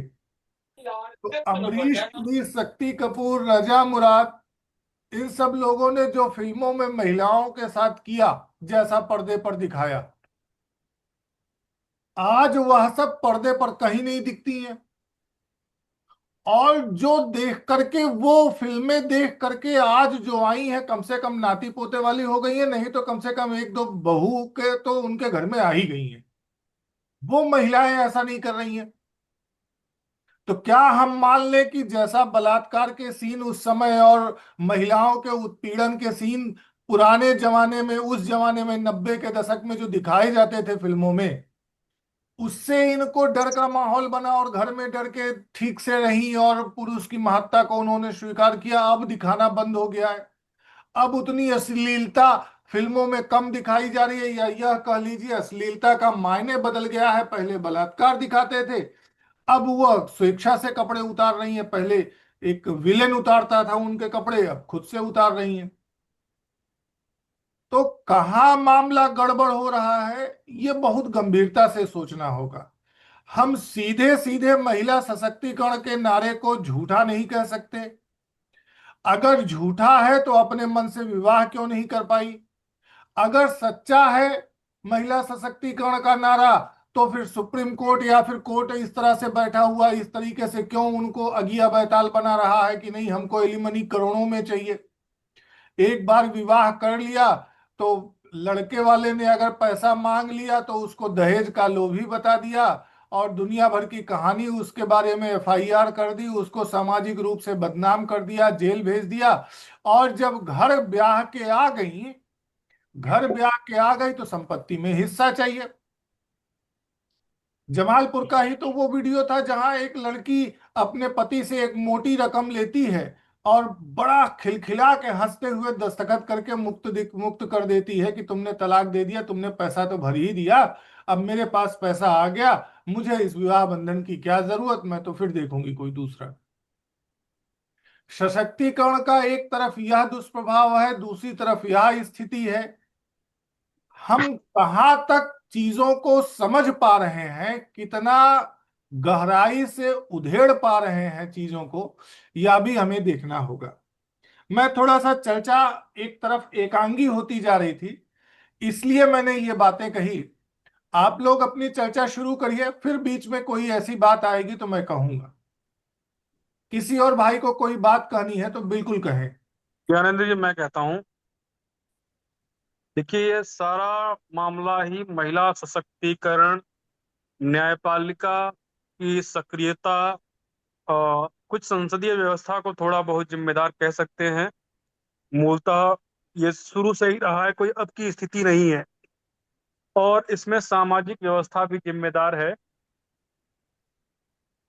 Speaker 3: तो अमरीश पुरी, शक्ति कपूर, रजा मुराद, इन सब लोगों ने जो फिल्मों में महिलाओं के साथ किया, जैसा पर्दे पर दिखाया, आज वह सब पर्दे पर कहीं नहीं दिखती हैं। और जो देख करके, वो फिल्में देख करके आज जो आई हैं, कम से कम नाती पोते वाली हो गई हैं, नहीं तो कम से कम एक दो बहू के तो उनके घर में आ ही गई हैं। वो महिलाएं ऐसा नहीं कर रही हैं। तो क्या हम मान लें कि जैसा बलात्कार के सीन उस समय और महिलाओं के उत्पीड़न के सीन पुराने जमाने में, उस जमाने में 90 के दशक में जो दिखाए जाते थे फिल्मों में, उससे इनको डर का माहौल बना और घर में डर के ठीक से रही और पुरुष की महत्ता को उन्होंने स्वीकार किया, अब दिखाना बंद हो गया है। अब उतनी अश्लीलता फिल्मों में कम दिखाई जा रही है, या यह कह लीजिए अश्लीलता का मायने बदल गया है। पहले बलात्कार दिखाते थे, अब वह स्वेच्छा से कपड़े उतार रही हैं। पहले एक विलेन उतारता था उनके कपड़े, अब खुद से उतार रही हैं। तो कहाँ मामला गड़बड़ हो रहा है, ये बहुत गंभीरता से सोचना होगा। हम सीधे सीधे महिला सशक्तिकरण के नारे को झूठा नहीं कह सकते। अगर झूठा है तो अपने मन से विवाह क्यों नहीं कर पाई? अगर सच्चा है महिला सशक्तिकरण का नारा, तो फिर सुप्रीम कोर्ट या फिर कोर्ट इस तरह से बैठा हुआ, इस तरीके से क्यों उनको अगिया बैताल बना रहा है कि नहीं, हमको एलिमनी करोड़ों में चाहिए। एक बार विवाह कर लिया तो लड़के वाले ने अगर पैसा मांग लिया तो उसको दहेज का लोभी बता दिया और दुनिया भर की कहानी उसके बारे में एफआईआर कर दी, उसको सामाजिक रूप से बदनाम कर दिया, जेल भेज दिया। और जब घर ब्याह के आ गई तो संपत्ति में हिस्सा चाहिए। जमालपुर का ही तो वो वीडियो था जहां एक लड़की अपने पति से एक मोटी रकम लेती है और बड़ा खिलखिला के हंसते हुए दस्तखत करके मुक्त कर देती है कि तुमने तलाक दे दिया, तुमने पैसा तो भर ही दिया, अब मेरे पास पैसा आ गया, मुझे इस विवाह बंधन की क्या जरूरत, मैं तो फिर देखूंगी कोई दूसरा। सशक्तिकरण का एक तरफ यह दुष्प्रभाव है, दूसरी तरफ यह स्थिति है। हम कहाँ तक चीजों को समझ पा रहे हैं, कितना गहराई से उधेड़ पा रहे हैं चीजों को, यह भी हमें देखना होगा। मैं थोड़ा सा चर्चा एक तरफ एकांगी होती जा रही थी, इसलिए मैंने ये बातें कही। आप लोग अपनी चर्चा शुरू करिए, फिर बीच में कोई ऐसी बात आएगी तो मैं कहूंगा। किसी और भाई को कोई बात कहनी है तो बिल्कुल कहें।
Speaker 4: ज्ञानेंद्र जी, मैं कहता हूँ, देखिए ये सारा मामला ही महिला सशक्तिकरण, न्यायपालिका की सक्रियता, कुछ संसदीय व्यवस्था को थोड़ा बहुत जिम्मेदार कह सकते हैं। मूलतः ये शुरू से ही रहा है, कोई अब की स्थिति नहीं है। और इसमें सामाजिक व्यवस्था भी जिम्मेदार है।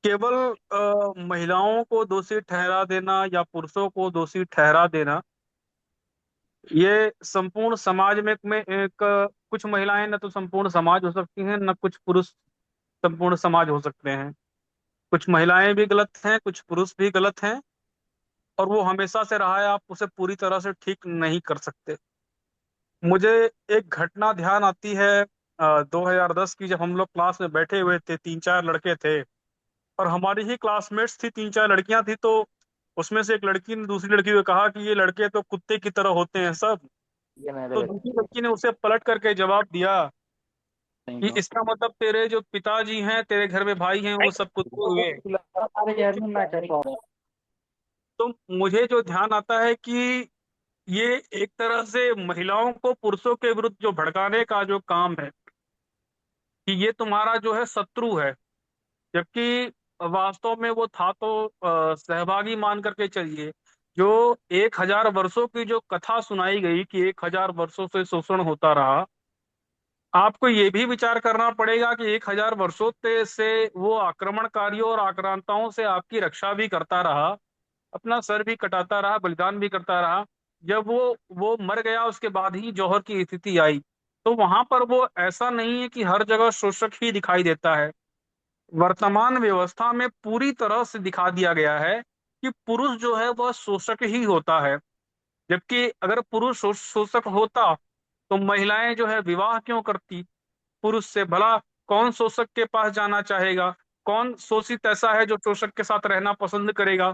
Speaker 4: केवल महिलाओं को दोषी ठहरा देना या पुरुषों को दोषी ठहरा देना, ये संपूर्ण समाज में एक कुछ महिलाएं न तो संपूर्ण समाज हो सकती हैं, न कुछ पुरुष संपूर्ण समाज हो सकते हैं। कुछ महिलाएं भी गलत हैं, कुछ पुरुष भी गलत हैं, और वो हमेशा से रहा है, आप उसे पूरी तरह से ठीक नहीं कर सकते। मुझे एक घटना ध्यान आती है, 2010 की, जब हम लोग क्लास में बैठे हुए थे, तीन चार लड़के थे और हमारी ही क्लासमेट्स थी, तीन चार लड़कियां थी। तो उसमें से एक लड़की ने दूसरी लड़की को कहा कि ये लड़के तो कुत्ते की तरह होते हैं सब। तो दूसरी लड़की ने उसे पलट करके जवाब दिया कि इसका मतलब तेरे जो पिताजी हैं, तेरे घर में भाई हैं, वो सब कुत्ते हुए। तो मुझे जो ध्यान आता है कि ये एक तरह से महिलाओं को पुरुषों के विरुद्ध जो भड़काने का जो काम है, कि ये तुम्हारा जो है शत्रु है, जबकि वास्तव में वो था तो सहभागी मान करके चलिए। जो 1000 वर्षों की जो कथा सुनाई गई कि 1000 वर्षों से शोषण होता रहा, आपको ये भी विचार करना पड़ेगा कि 1000 वर्षों से वो आक्रमणकारियों और आक्रांताओं से आपकी रक्षा भी करता रहा, अपना सर भी कटाता रहा, बलिदान भी करता रहा। जब वो मर गया, उसके बाद ही जौहर की स्थिति आई। तो वहां पर वो ऐसा नहीं है कि हर जगह शोषक ही दिखाई देता है। वर्तमान व्यवस्था में पूरी तरह से दिखा दिया गया है कि पुरुष जो है वह शोषक ही होता है। जबकि अगर पुरुष शोषक होता तो महिलाएं जो है विवाह क्यों करती पुरुष से? भला कौन शोषक के पास जाना चाहेगा? कौन शोषित ऐसा है जो शोषक के साथ रहना पसंद करेगा?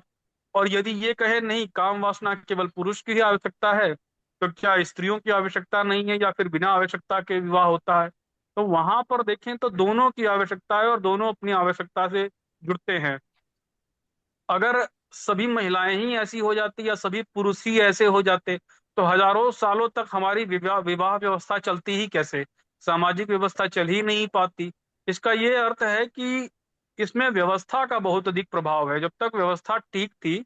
Speaker 4: और यदि ये कहे नहीं, काम वासना केवल पुरुष की ही आवश्यकता है, तो क्या स्त्रियों की आवश्यकता नहीं है, या फिर बिना आवश्यकता के विवाह होता है? तो वहां पर देखें तो दोनों की आवश्यकता है और दोनों अपनी आवश्यकता से जुड़ते हैं। अगर सभी महिलाएं ही ऐसी हो जाती या सभी पुरुष ही ऐसे हो जाते, तो हजारों सालों तक हमारी विवाह विवाह व्यवस्था चलती ही कैसे? सामाजिक व्यवस्था चल ही नहीं पाती। इसका ये अर्थ है कि इसमें व्यवस्था का बहुत अधिक प्रभाव है। जब तक व्यवस्था ठीक थी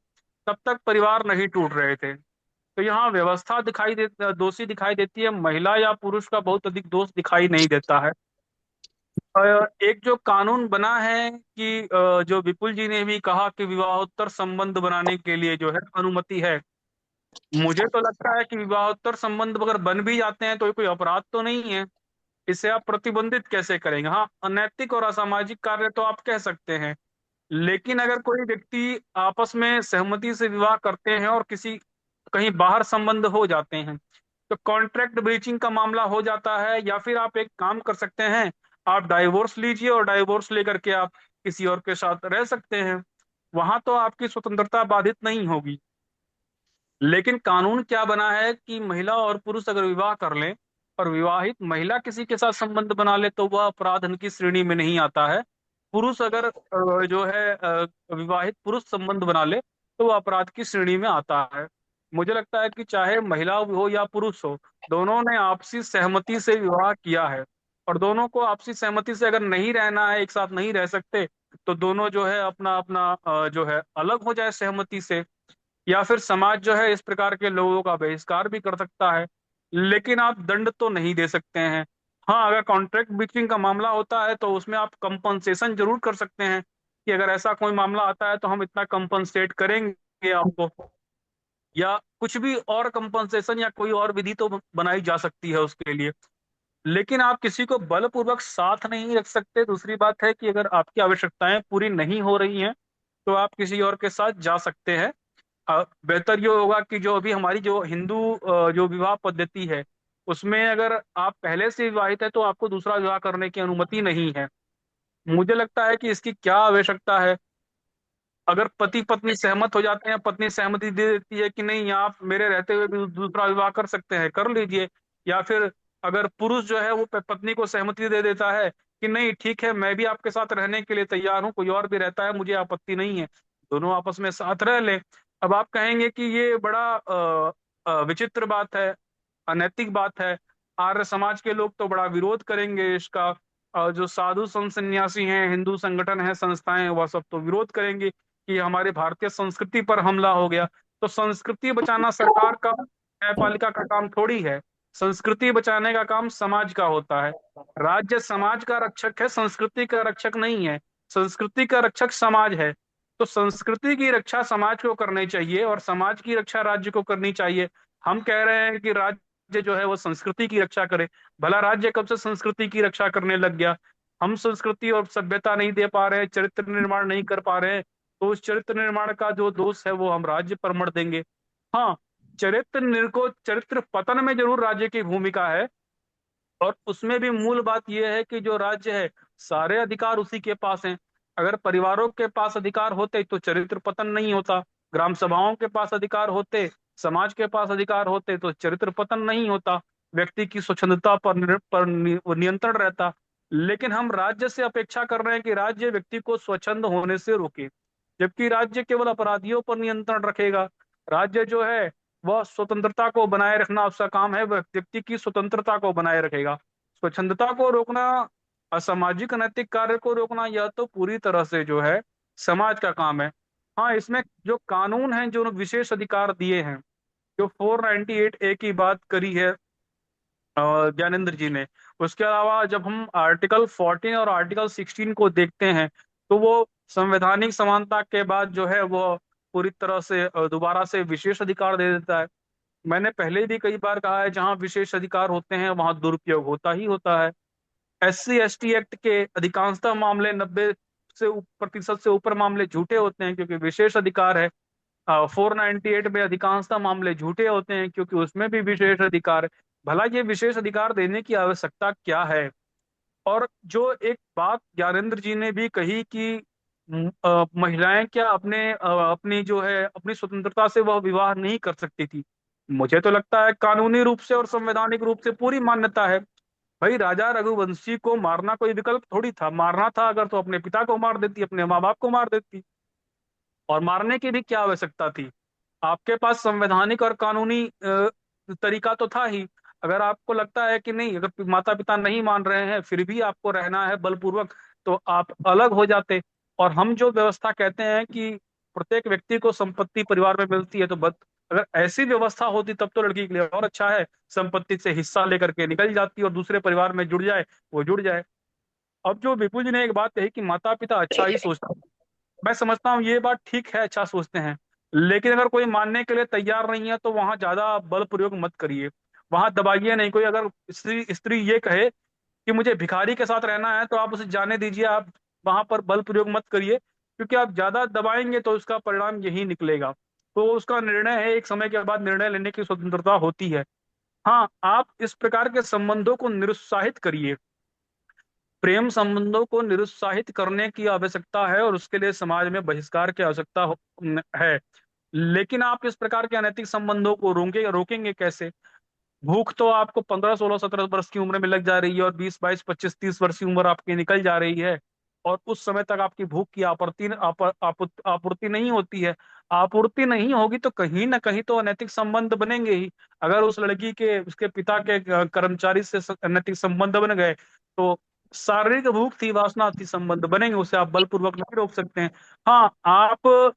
Speaker 4: तब तक परिवार नहीं टूट रहे थे। तो यहाँ व्यवस्था दोषी दिखाई देती है, महिला या पुरुष का बहुत अधिक दोष दिखाई नहीं देता है। एक जो कानून बना है कि जो विपुल जी ने भी कहा कि विवाहोत्तर संबंध बनाने के लिए जो है अनुमति है। मुझे तो लगता है कि विवाहोत्तर संबंध अगर बन भी जाते हैं तो ये कोई अपराध तो नहीं है। इसे आप प्रतिबंधित कैसे करेंगे? हाँ, अनैतिक और असामाजिक कार्य तो आप कह सकते हैं, लेकिन अगर कोई व्यक्ति आपस में सहमति से विवाह करते हैं और किसी कहीं बाहर संबंध हो जाते हैं, तो कॉन्ट्रैक्ट ब्रीचिंग का मामला हो जाता है। या फिर आप एक काम कर सकते हैं, आप डाइवोर्स लीजिए और डाइवोर्स लेकर के आप किसी और के साथ रह सकते हैं। वहां तो आपकी स्वतंत्रता बाधित नहीं होगी। लेकिन कानून क्या बना है कि महिला और पुरुष अगर विवाह कर लें और विवाहित महिला किसी के साथ संबंध बना ले तो वह अपराध की श्रेणी में नहीं आता है। पुरुष अगर जो है विवाहित पुरुष संबंध बना ले तो वह अपराध की श्रेणी में आता है। मुझे लगता है कि चाहे महिला हो या पुरुष हो, दोनों ने आपसी सहमति से विवाह किया है। और दोनों को आपसी सहमति से अगर नहीं रहना है, एक साथ नहीं रह सकते, तो दोनों जो है अपना अपना जो है अलग हो जाए सहमति से। या फिर समाज जो है इस प्रकार के लोगों का बहिष्कार भी कर सकता है, लेकिन आप दंड तो नहीं दे सकते हैं। हाँ, अगर कॉन्ट्रैक्ट ब्रीचिंग का मामला होता है तो उसमें आप कंपनसेशन जरूर कर सकते हैं कि अगर ऐसा कोई मामला आता है तो हम इतना कंपनसेट करेंगे आपको, या कुछ भी और कंपनसेशन या कोई और विधि तो बनाई जा सकती है उसके लिए। लेकिन आप किसी को बलपूर्वक साथ नहीं रख सकते। दूसरी बात है कि अगर आपकी आवश्यकताएं पूरी नहीं हो रही हैं तो आप किसी और के साथ जा सकते हैं। बेहतर ये होगा कि जो अभी हमारी जो हिंदू जो विवाह पद्धति है उसमें अगर आप पहले से विवाहित है तो आपको दूसरा विवाह करने की अनुमति नहीं है। मुझे लगता है कि इसकी क्या आवश्यकता है। अगर पति पत्नी सहमत हो जाते हैं, पत्नी सहमति दे देती है कि नहीं आप मेरे रहते हुए भी दूसरा विवाह कर सकते हैं, कर लीजिए। या फिर अगर पुरुष जो है वो पत्नी को सहमति दे देता है कि नहीं ठीक है, मैं भी आपके साथ रहने के लिए तैयार हूँ, कोई और भी रहता है मुझे आपत्ति नहीं है, दोनों आपस में साथ रह ले। अब आप कहेंगे कि ये बड़ा विचित्र बात है, अनैतिक बात है, आर्य समाज के लोग तो बड़ा विरोध करेंगे इसका। जो साधु संत सन्यासी हैं, हिंदू संगठन है, संस्थाएं हैं, वह सब तो विरोध करेंगे कि हमारे भारतीय संस्कृति पर हमला हो गया। तो संस्कृति बचाना सरकार का, न्यायपालिका का काम थोड़ी है। संस्कृति बचाने का काम समाज का होता है। राज्य समाज का रक्षक है, संस्कृति का रक्षक नहीं है। संस्कृति का रक्षक समाज है। तो संस्कृति की रक्षा समाज को करनी चाहिए और समाज की रक्षा राज्य को करनी चाहिए। हम कह रहे हैं कि राज्य जो है वो संस्कृति की रक्षा करे। भला राज्य कब से संस्कृति की रक्षा करने लग गया? हम संस्कृति और सभ्यता नहीं दे पा रहे हैं, चरित्र निर्माण नहीं कर पा रहे हैं, तो उस चरित्र निर्माण का जो दोष है वो हम राज्य पर मढ़ देंगे। हाँ, चरित्र पतन में जरूर राज्य की भूमिका है। और उसमें भी मूल बात यह है कि जो राज्य है सारे अधिकार उसी के पास हैं। अगर परिवारों के पास अधिकार होते तो चरित्र पतन नहीं होता। ग्राम सभाओं के पास अधिकार होते, समाज के पास अधिकार होते तो चरित्र पतन नहीं होता। व्यक्ति की स्वच्छंदता पर नियंत्रण रहता। लेकिन हम राज्य से अपेक्षा कर रहे हैं कि राज्य व्यक्ति को स्वच्छंद होने से रोके, जबकि राज्य केवल अपराधियों पर नियंत्रण रखेगा। राज्य जो है वह स्वतंत्रता को बनाए रखना उसका काम है, वह व्यक्ति की स्वतंत्रता को बनाए रखेगा। स्वच्छंदता को रोकना, असामाजिक अनैतिक कार्य को रोकना, यह तो पूरी तरह से जो है समाज का काम है। हाँ, इसमें जो कानून है जो विशेष अधिकार दिए हैं, जो 498A की बात करी है ज्ञानेंद्र जी ने, उसके अलावा जब हम आर्टिकल 14 और आर्टिकल 16 को देखते हैं तो वो संवैधानिक समानता के बाद जो है वो पूरी तरह से दोबारा से विशेष अधिकार दे देता है। मैंने पहले भी कई बार कहा है, जहां विशेष अधिकार होते हैं वहां दुरुपयोग होता ही होता है। SC ST एक्ट के अधिकांशतः मामले 90% से ऊपर मामले झूठे होते हैं क्योंकि विशेष अधिकार है। 498 में अधिकांशतः मामले झूठे होते हैं क्योंकि उसमें भी विशेष अधिकार है। भला ये विशेष अधिकार देने की आवश्यकता क्या है? और जो एक बात ज्ञानेंद्र जी ने भी कही कि महिलाएं क्या अपनी जो है अपनी स्वतंत्रता से वह विवाह नहीं कर सकती थी। मुझे तो लगता है कानूनी रूप से और संवैधानिक रूप से पूरी मान्यता है। भाई, राजा रघुवंशी को मारना कोई विकल्प थोड़ी था। मारना था अगर तो अपने पिता को मार देती, अपने माँ बाप को मार देती। और मारने की भी क्या आवश्यकता थी? आपके पास संवैधानिक और कानूनी तरीका तो था ही। अगर आपको लगता है कि नहीं, अगर माता पिता नहीं मान रहे हैं फिर भी आपको रहना है बलपूर्वक, तो आप अलग हो जाते। और हम जो व्यवस्था कहते हैं कि प्रत्येक व्यक्ति को संपत्ति परिवार में मिलती है, तो अगर ऐसी व्यवस्था होती तब तो लड़की के लिए और अच्छा है, संपत्ति से हिस्सा लेकर के निकल जाती और दूसरे परिवार में जुड़ जाए, वो जुड़ जाए। अब जो विपुल जी ने एक बात कही कि माता पिता अच्छा ही सोचते हैं, मैं समझता हूँ ये बात ठीक है, अच्छा सोचते हैं। लेकिन अगर कोई मानने के लिए तैयार नहीं है तो वहां ज्यादा बल प्रयोग मत करिए, वहां दबाइए नहीं। कोई अगर स्त्री स्त्री ये कहे कि मुझे भिखारी के साथ रहना है तो आप उसे जाने दीजिए, आप वहां पर बल प्रयोग मत करिए, क्योंकि आप ज्यादा दबाएंगे तो उसका परिणाम यही निकलेगा। तो उसका निर्णय है, एक समय के बाद निर्णय लेने की स्वतंत्रता होती है। हाँ, आप इस प्रकार के संबंधों को निरुत्साहित करिए। प्रेम संबंधों को निरुत्साहित करने की आवश्यकता है और उसके लिए समाज में बहिष्कार की आवश्यकता है। लेकिन आप इस प्रकार के अनैतिक संबंधों को रोकेंगे कैसे? भूख तो आपको 15 16 17 वर्ष की उम्र में लग जा रही है और 20 22 25 30 वर्ष की उम्र आपकी निकल जा रही है, और उस समय तक आपकी भूख की आपूर्ति नहीं होती है। आपूर्ति नहीं होगी तो कहीं ना कहीं तो अनैतिक संबंध बनेंगे ही। अगर उस लड़की के उसके पिता के कर्मचारी से अनैतिक संबंध बन गए तो शारीरिक भूख थी, वासना थी, संबंध बनेंगे, उसे आप बलपूर्वक नहीं रोक सकते हैं। हाँ, आप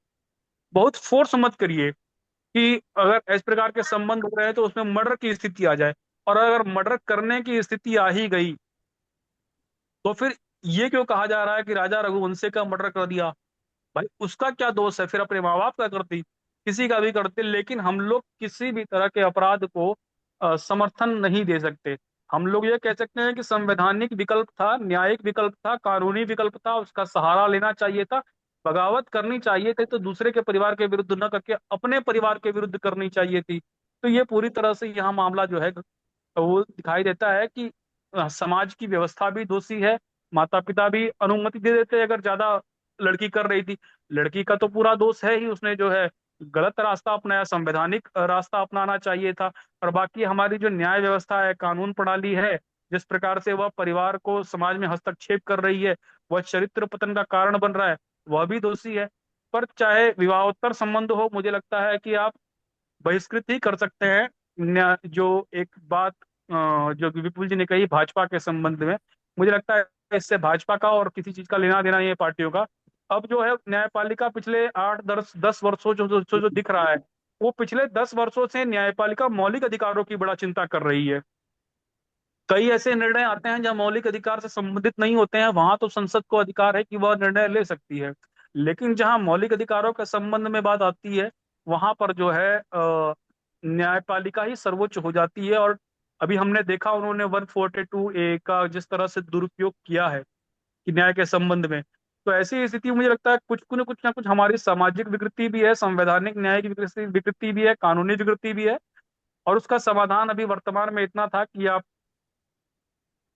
Speaker 4: बहुत फोर्स मत करिए कि अगर इस प्रकार के संबंध हो रहे हैं तो उसमें मर्डर की स्थिति आ जाए। और अगर मर्डर करने की स्थिति आ ही गई तो फिर ये क्यों कहा जा रहा है कि राजा रघुवंशी का मर्डर कर दिया? भाई, उसका क्या दोष है? फिर अपने माँ बाप का करती, किसी का भी करते। लेकिन हम लोग किसी भी तरह के अपराध को समर्थन नहीं दे सकते। हम लोग ये कह सकते हैं कि संवैधानिक विकल्प था, न्यायिक विकल्प था, कानूनी विकल्प था, उसका सहारा लेना चाहिए था। बगावत करनी चाहिए थी तो दूसरे के परिवार के विरुद्ध न करके अपने परिवार के विरुद्ध करनी चाहिए थी। तो ये पूरी तरह से यहाँ मामला जो है वो दिखाई देता है कि समाज की व्यवस्था भी दोषी है। माता पिता भी अनुमति दे देते अगर ज्यादा लड़की कर रही थी। लड़की का तो पूरा दोष है ही, उसने जो है गलत रास्ता अपनाया, संवैधानिक रास्ता अपनाना चाहिए था। और बाकी हमारी जो न्याय व्यवस्था है, कानून प्रणाली है, जिस प्रकार से वह परिवार को समाज में हस्तक्षेप कर रही है, वह चरित्र पतन का कारण बन रहा है, वह भी दोषी है। पर चाहे विवाहोत्तर संबंध हो, मुझे लगता है कि आप बहिष्कृत ही कर सकते हैं। जो एक बात जो विपुल जी ने कही भाजपा के संबंध में, मुझे लगता है इससे भाजपा का और किसी चीज का लेना देना नहीं है पार्टियों का। अब जो है न्यायपालिका पिछले 8 10 10 वर्षों जो दिख रहा है, वो पिछले 10 वर्षों से न्यायपालिका मौलिक अधिकारों की बड़ा चिंता कर रही है। कई ऐसे निर्णय आते हैं जहां मौलिक अधिकार से संबंधित नहीं होते हैं, वहां तो संसद को अधिकार है कि वह निर्णय ले सकती है। लेकिन जहां मौलिक अधिकारों के संबंध में बात आती है, वहां पर जो है न्यायपालिका ही सर्वोच्च हो जाती है। और अभी हमने देखा उन्होंने 142A का जिस तरह से दुरुपयोग किया है कि न्याय के संबंध में। तो ऐसी स्थिति मुझे लगता है कुछ ना कुछ हमारी सामाजिक विकृति भी है, संवैधानिक न्याय की विकृति भी है, कानूनी विकृति भी है। और उसका समाधान अभी वर्तमान में इतना था कि आप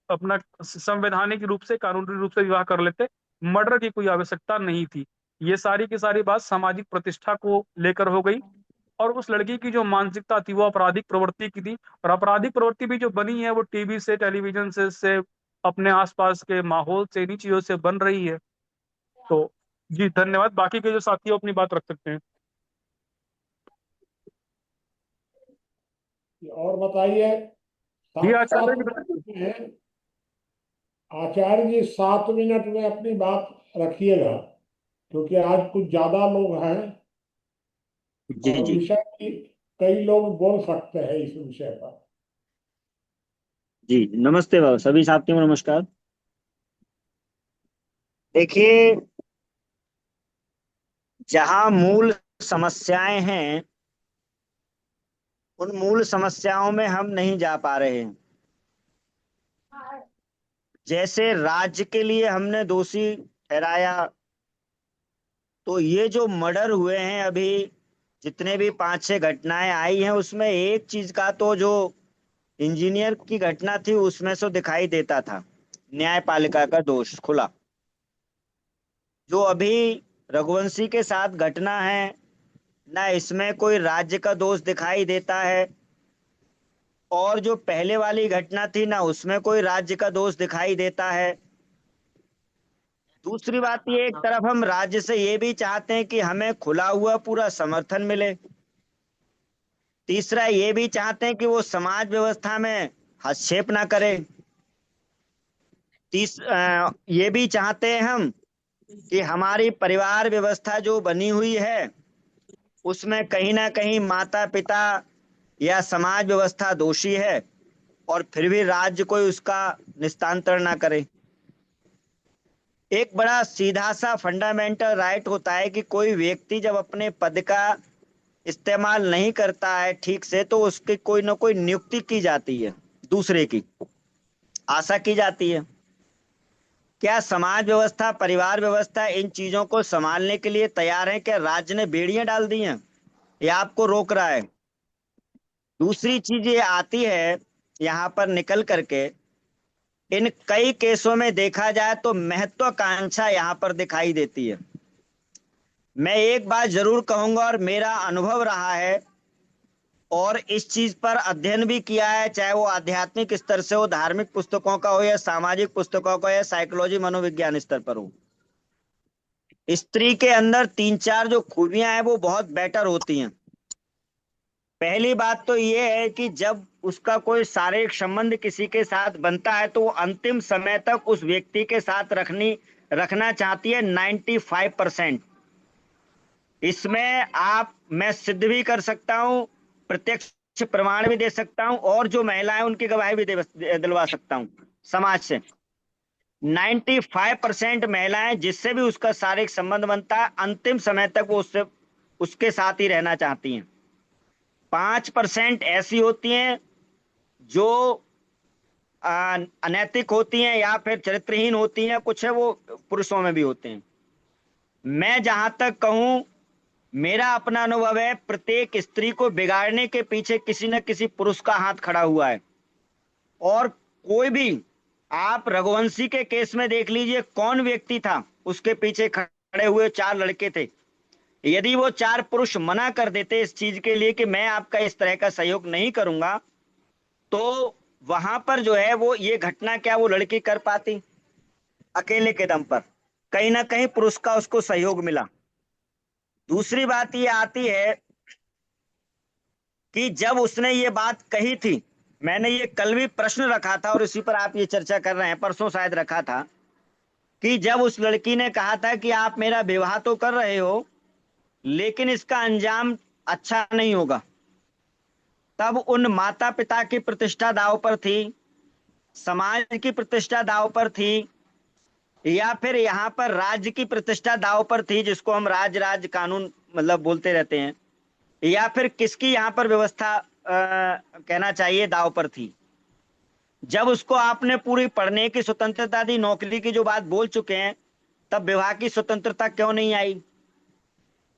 Speaker 4: अपना संवैधानिक रूप से, कानूनी रूप से विवाह कर लेते, मर्डर की कोई आवश्यकता नहीं थी। ये सारी की सारी बात सामाजिक प्रतिष्ठा को लेकर हो गई। और उस लड़की की जो मानसिकता थी वो आपराधिक प्रवृत्ति की थी, और आपराधिक प्रवृत्ति भी जो बनी है वो टीवी से, टेलीविजन से अपने आसपास के माहौल से, इन्हीं चीजों से बन रही है। तो जी धन्यवाद, बाकी के जो साथी हो अपनी बात रख सकते हैं।
Speaker 6: और बताइए।
Speaker 4: जी
Speaker 6: सात
Speaker 4: आचार्य
Speaker 6: सात
Speaker 4: जी बताइए।
Speaker 6: मिनट में आचार्य जी 7 मिनट में अपनी बात रखिएगा, क्योंकि आज कुछ ज्यादा लोग हैं
Speaker 5: जी
Speaker 6: और
Speaker 5: जी
Speaker 6: विषय की कई लोग बोल सकते हैं इस विषय पर।
Speaker 5: जी। नमस्ते बाबा, सभी साथियों को नमस्कार। देखिए, जहां मूल समस्याएं हैं
Speaker 7: उन मूल समस्याओं में हम नहीं जा पा रहे हैं। जैसे राज्य के लिए हमने दोषी ठहराया, तो ये जो मर्डर हुए हैं अभी, जितने भी 5-6 घटनाएं आई हैं, उसमें एक चीज का तो जो इंजीनियर की घटना थी उसमें से दिखाई देता था, न्यायपालिका का दोष खुला। जो अभी रघुवंशी के साथ घटना है, ना इसमें कोई राज्य का दोष दिखाई देता है, और जो पहले वाली घटना थी ना उसमें कोई राज्य का दोष दिखाई देता है। दूसरी बात ये, एक तरफ हम राज्य से ये भी चाहते हैं कि हमें खुला हुआ पूरा समर्थन मिले, तीसरा ये भी चाहते हैं कि वो समाज व्यवस्था में हस्तक्षेप ना करे, ये भी चाहते हैं हम कि हमारी परिवार व्यवस्था जो बनी हुई है उसमें कहीं ना कहीं माता पिता या समाज व्यवस्था दोषी है, और फिर भी राज्य कोई उसका निस्तारण ना करे। एक बड़ा सीधा सा फंडामेंटल राइट होता है कि कोई व्यक्ति जब अपने पद का इस्तेमाल नहीं करता है ठीक से, तो उसकी कोई ना कोई नियुक्ति की जाती है, दूसरे की आशा की जाती है। क्या समाज व्यवस्था, परिवार व्यवस्था इन चीजों को संभालने के लिए तैयार है? क्या राज्य ने बेड़ियां डाल दी हैं या आपको रोक रहा है? दूसरी चीज ये आती है यहां पर निकल करके, इन कई केसों में देखा जाए तो महत्वाकांक्षा यहां पर दिखाई देती है। मैं एक बात जरूर कहूंगा, और मेरा अनुभव रहा है और इस चीज पर अध्ययन भी किया है, चाहे वो आध्यात्मिक स्तर से हो, धार्मिक पुस्तकों का हो, या सामाजिक पुस्तकों का, या साइकोलॉजी मनोविज्ञान स्तर पर हो। स्त्री के अंदर 3-4 जो खूबियां हैं वो बहुत बेटर होती हैं। पहली बात तो ये है कि जब उसका कोई शारीरिक संबंध किसी के साथ बनता है तो वो अंतिम समय तक उस व्यक्ति के साथ रखना चाहती है 95%। इसमें मैं सिद्ध भी कर सकता हूं, प्रत्यक्ष प्रमाण भी दे सकता हूं, और जो महिलाएं उनकी गवाही भी दिलवा सकता हूं समाज से। 95% महिलाएं जिससे भी उसका शारीरिक संबंध बनता है अंतिम समय तक वो उसके साथ ही रहना चाहती हैं। 5% ऐसी होती हैं जो अनैतिक होती हैं या फिर चरित्रहीन होती हैं, कुछ है वो पुरुषों में भी होते हैं। मैं जहां तक कहूं, मेरा अपना अनुभव है, प्रत्येक स्त्री को बिगाड़ने के पीछे किसी न किसी पुरुष का हाथ खड़ा हुआ है। और कोई भी, आप रघुवंशी के केस में देख लीजिए, कौन व्यक्ति था उसके पीछे खड़े हुए? 4 लड़के थे। यदि वो 4 पुरुष मना कर देते इस चीज के लिए कि मैं आपका इस तरह का सहयोग नहीं करूंगा, तो वहां पर जो है वो ये घटना क्या वो लड़की कर पाती? अकेले के दम पर कहीं ना कहीं पुरुष का उसको सहयोग मिला। दूसरी बात ये आती है कि जब उसने ये बात कही थी, मैंने ये कल भी प्रश्न रखा था और इसी पर आप ये चर्चा कर रहे हैं, परसों शायद रखा था, कि जब उस लड़की ने कहा था कि आप मेरा विवाह तो कर रहे हो लेकिन इसका अंजाम अच्छा नहीं होगा, तब उन माता पिता की प्रतिष्ठा दांव पर थी, समाज की प्रतिष्ठा दांव पर थी, या फिर यहाँ पर राज्य की प्रतिष्ठा दांव पर थी, जिसको हम राज कानून मतलब बोलते रहते हैं, या फिर किसकी यहाँ पर व्यवस्था कहना चाहिए दांव पर थी? जब उसको आपने पूरी पढ़ने की स्वतंत्रता दी, नौकरी की जो बात बोल चुके हैं, तब विवाह की स्वतंत्रता क्यों नहीं आई?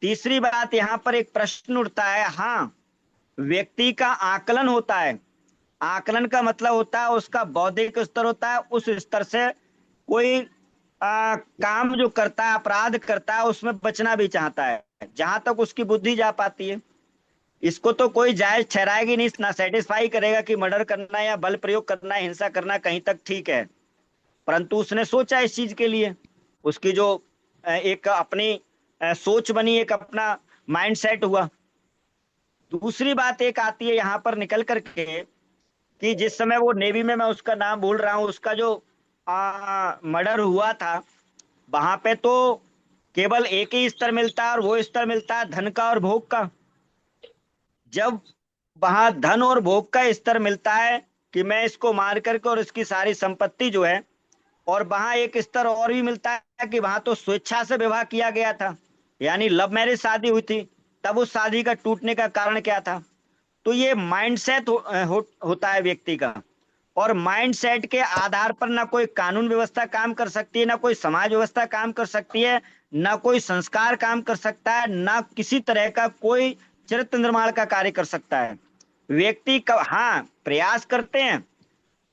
Speaker 7: तीसरी बात, यहाँ पर एक प्रश्न उठता है, हाँ व्यक्ति का आकलन होता है, आकलन का मतलब होता है उसका बौद्धिक स्तर होता है, उस स्तर से कोई काम जो करता है, अपराध करता है, उसमें बचना भी चाहता है जहां तक उसकी बुद्धि जा पाती है। इसको तो कोई जायज ठहराएगी नहीं, ना सेटिस्फाई करेगा कि मर्डर करना या बल प्रयोग करना, हिंसा करना कहीं तक ठीक है, परंतु उसने सोचा इस चीज के लिए, उसकी जो एक अपनी सोच बनी, एक अपना माइंड सेट हुआ। दूसरी बात एक आती है यहाँ पर निकल करके कि जिस समय वो नेवी में, मैं उसका नाम भूल रहा हूँ, उसका जो मर्डर हुआ था, वहां पे तो केवल एक ही स्तर मिलता है और वो स्तर मिलता है धन का और भोग का। जब वहां धन और भोग का स्तर मिलता है कि मैं इसको मार करके और इसकी सारी संपत्ति जो है, और वहां एक स्तर और भी मिलता है कि वहां तो स्वेच्छा से विवाह किया गया था, यानी लव मैरिज शादी हुई थी, तब उस शादी का टूटने का कारण क्या था? तो ये माइंडसेट होता है व्यक्ति का, और माइंडसेट के आधार पर ना कोई कानून व्यवस्था काम कर सकती है, ना कोई समाज व्यवस्था काम कर सकती है, ना कोई संस्कार काम कर सकता है, ना किसी तरह का कोई चरित्र निर्माण का कार्य कर सकता है। व्यक्ति का, हाँ, प्रयास करते हैं,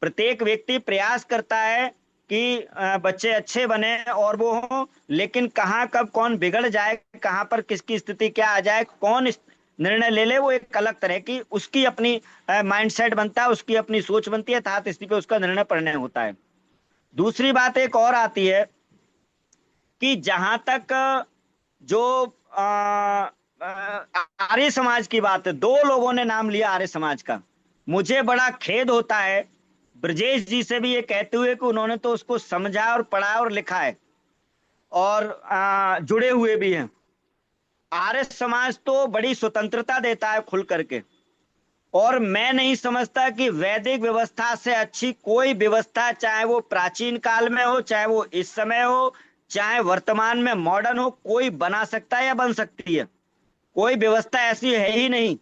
Speaker 7: प्रत्येक व्यक्ति प्रयास करता है कि बच्चे अच्छे बने और वो हो, लेकिन कहाँ कब कौन बिगड़ जाए, कहाँ पर किसकी स्थिति क्या आ जाए, कौन निर्णय ले ले, वो एक अलग तरह की उसकी अपनी माइंडसेट बनता है, उसकी अपनी सोच बनती है, तहत स्थिति पे उसका निर्णय पड़ने होता है। दूसरी बात एक और आती है कि जहां तक जो आर्य समाज की बात है, दो लोगों ने नाम लिया आर्य समाज का। मुझे बड़ा खेद होता है ब्रजेश जी से भी ये कहते हुए कि उन्होंने तो उसको समझा और पढ़ा और लिखा है और जुड़े हुए भी हैं। आर्य समाज तो बड़ी स्वतंत्रता देता है खुल करके, और मैं नहीं समझता कि वैदिक व्यवस्था से अच्छी कोई व्यवस्था, चाहे वो प्राचीन काल में हो, चाहे वो इस समय हो, चाहे वर्तमान में मॉडर्न हो, कोई बना सकता है या बन सकती है। कोई व्यवस्था ऐसी है ही नहीं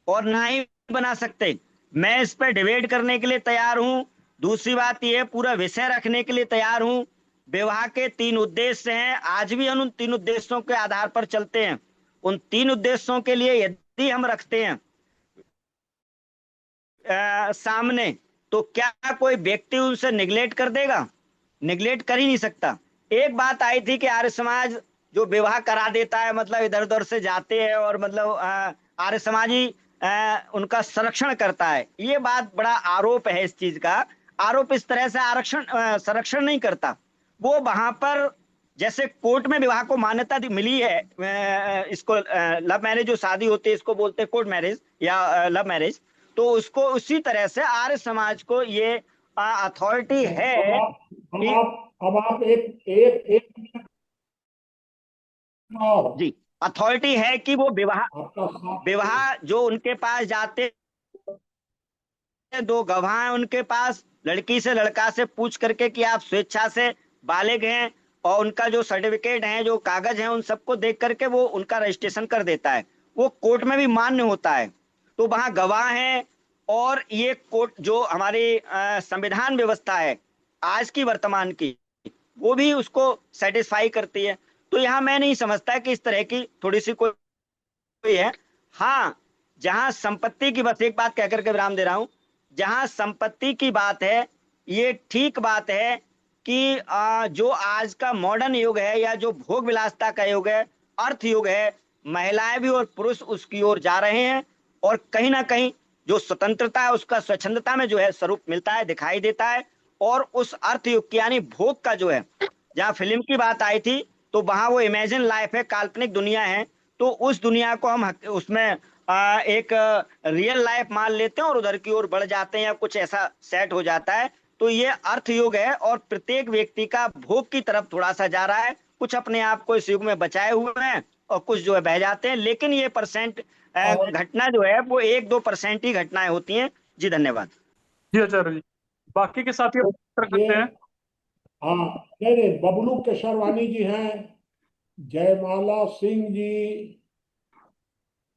Speaker 7: और ना ही बना सकते। मैं इस पर डिबेट करने के लिए तैयार हूं। दूसरी बात यह, पूरा विषय रखने के लिए तैयार हूं। विवाह के 3 उद्देश्य हैं, आज भी हम उन 3 उद्देश्यों के आधार पर चलते हैं। उन 3 उद्देश्यों के लिए यदि हम रखते हैं सामने, तो क्या कोई व्यक्ति उनसे निगलेक्ट कर देगा? निगलेक्ट कर ही नहीं सकता। एक बात आई थी कि आर्य समाज जो विवाह करा देता है, मतलब इधर उधर से जाते हैं और मतलब आर्य समाज ही उनका संरक्षण करता है। ये बात बड़ा आरोप है इस चीज का। आरोप इस तरह से आरक्षण संरक्षण नहीं करता। वो वहां पर जैसे कोर्ट में विवाह को मान्यता मिली है, इसको लव मैरिज जो शादी होती है इसको बोलते हैं कोर्ट मैरिज या लव मैरिज, तो उसको उसी तरह से आर्य समाज को ये अथॉरिटी है कि
Speaker 6: अब आप एक एक एक और
Speaker 7: जी, अथॉरिटी है कि वो विवाह
Speaker 6: आपका साथ
Speaker 7: विवाह जो उनके पास जाते हैं, 2 गवाह हैं उनके पास, लड़की से लड़का से पूछ करके कि आप स्वेच्छा से बालिग हैं, और उनका जो सर्टिफिकेट है, जो कागज हैं, उन सबको देख करके वो उनका रजिस्ट्रेशन कर देता है। वो कोर्ट में भी मान्य होता है। तो वहां गवाह हैं, और ये कोर्ट जो हमारी संविधान व्यवस्था है आज की वर्तमान की, वो भी उसको सेटिस्फाई करती है। तो यहाँ मैं नहीं समझता कि इस तरह की थोड़ी सी कोई है। हाँ, जहां संपत्ति की, बस एक बात कहकर के विराम दे रहा हूं, जहां संपत्ति की बात है, ये ठीक बात है कि जो आज का मॉडर्न युग है या जो भोग विलासता का युग है, अर्थ युग है, महिलाएं भी और पुरुष उसकी ओर जा रहे हैं, और कहीं ना कहीं जो स्वतंत्रता है उसका स्वच्छंदता में जो है स्वरूप मिलता है, दिखाई देता है। और उस अर्थ युग की यानी भोग का जो है, जहाँ फिल्म की बात आई थी, तो वहां वो इमेजिन लाइफ है, काल्पनिक दुनिया है, तो उस दुनिया को हम उसमें एक रियल लाइफ मान लेते हैं और उधर की ओर बढ़ जाते हैं या कुछ ऐसा सेट हो जाता है। तो ये अर्थ युग है और प्रत्येक व्यक्ति का भोग की तरफ थोड़ा सा जा रहा है। कुछ अपने आप को इस युग में बचाए हुए हैं और कुछ जो है बह जाते हैं, लेकिन ये परसेंट
Speaker 6: और
Speaker 7: घटना जो है वो 1-2% ही घटनाएं होती हैं। जी धन्यवाद।
Speaker 4: जी आचार्य जी, बाकी के साथी उत्तर
Speaker 6: ये
Speaker 4: करते हैं।
Speaker 6: हाँ, नहीं नहीं, बबलू केशरवानी जी हैं, जयमाला सिंह जी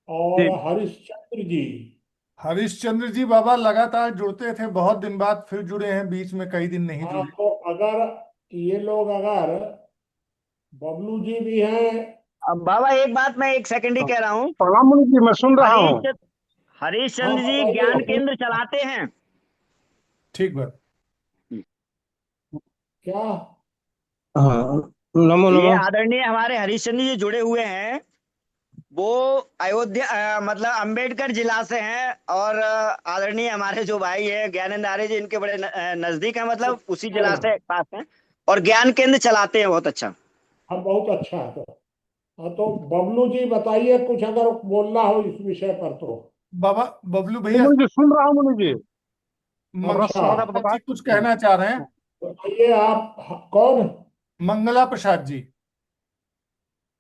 Speaker 6: और
Speaker 4: जी
Speaker 6: हरिश्चंद्र जी।
Speaker 3: हरिश्चंद्र जी बाबा लगातार जुड़ते थे, बहुत दिन बाद फिर जुड़े हैं, बीच में कई दिन नहीं
Speaker 6: हाँ,
Speaker 3: जुड़े।
Speaker 6: तो अगर ये लोग, अगर बबलू जी भी हैं,
Speaker 7: अब बाबा एक बात मैं 1 सेकंड ही कह रहा हूँ।
Speaker 2: प्रणाम मुनि जी, मैं सुन रहा हूँ।
Speaker 7: हरीश
Speaker 6: हाँ
Speaker 7: हरिश्चंद्र जी ज्ञान
Speaker 6: बताइए
Speaker 7: केंद्र चलाते हैं
Speaker 3: ठीक बात।
Speaker 6: क्या।
Speaker 2: हाँ, नमो
Speaker 7: ये
Speaker 2: नमो।
Speaker 7: आदरणीय हमारे हरिश्चंद्र जी जुड़े हुए हैं। वो अयोध्या मतलब अंबेडकर जिला से हैं, और आदरणीय हमारे जो भाई है ज्ञानेंद्र आर्य जी, इनके बड़े नजदीक है, मतलब उसी जिला से पास हैं, और ज्ञान केंद्र चलाते हैं। बहुत अच्छा।
Speaker 6: हाँ, बहुत अच्छा है। तो हाँ, तो बबलू जी बताइए कुछ अगर बोलना हो इस विषय पर तो।
Speaker 3: बाबा बबलू भैया,
Speaker 2: मुनि जी सुन रहा हूँ मुनि जी।
Speaker 6: अच्छा,
Speaker 3: मंगला प्रसाद जी कुछ कहना चाह रहे हैं।
Speaker 6: बताइए आप। कौन।
Speaker 3: मंगला प्रसाद जी।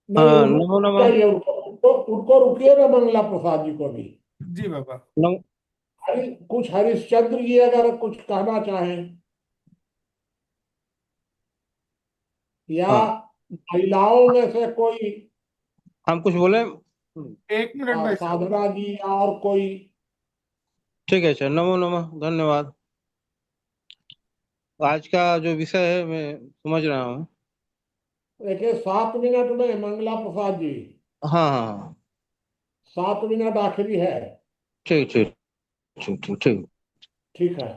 Speaker 6: नहीं,
Speaker 2: हाँ,
Speaker 6: उनको
Speaker 2: नमो नमो।
Speaker 6: चाहिए, उनको रुकिए ना, मंगला प्रसाद जी को भी।
Speaker 3: जी बाबा।
Speaker 2: नमो।
Speaker 6: कुछ हरिश्चंद्र जी अगर कुछ कहना चाहें, या
Speaker 2: हाँ,
Speaker 6: महिलाओं में से कोई,
Speaker 2: हम कुछ बोले।
Speaker 3: 1 मिनट में
Speaker 6: साधना जी या और कोई।
Speaker 2: ठीक है सर, नमो नमः, धन्यवाद। आज का जो विषय है मैं समझ रहा हूँ।
Speaker 6: देखिए 7 मिनट में मंगला प्रसाद जी,
Speaker 2: हाँ हाँ हाँ,
Speaker 6: 7 मिनट आखिरी है।
Speaker 2: ठीक ठीक ठीक ठीक ठीक।
Speaker 6: ठीक है।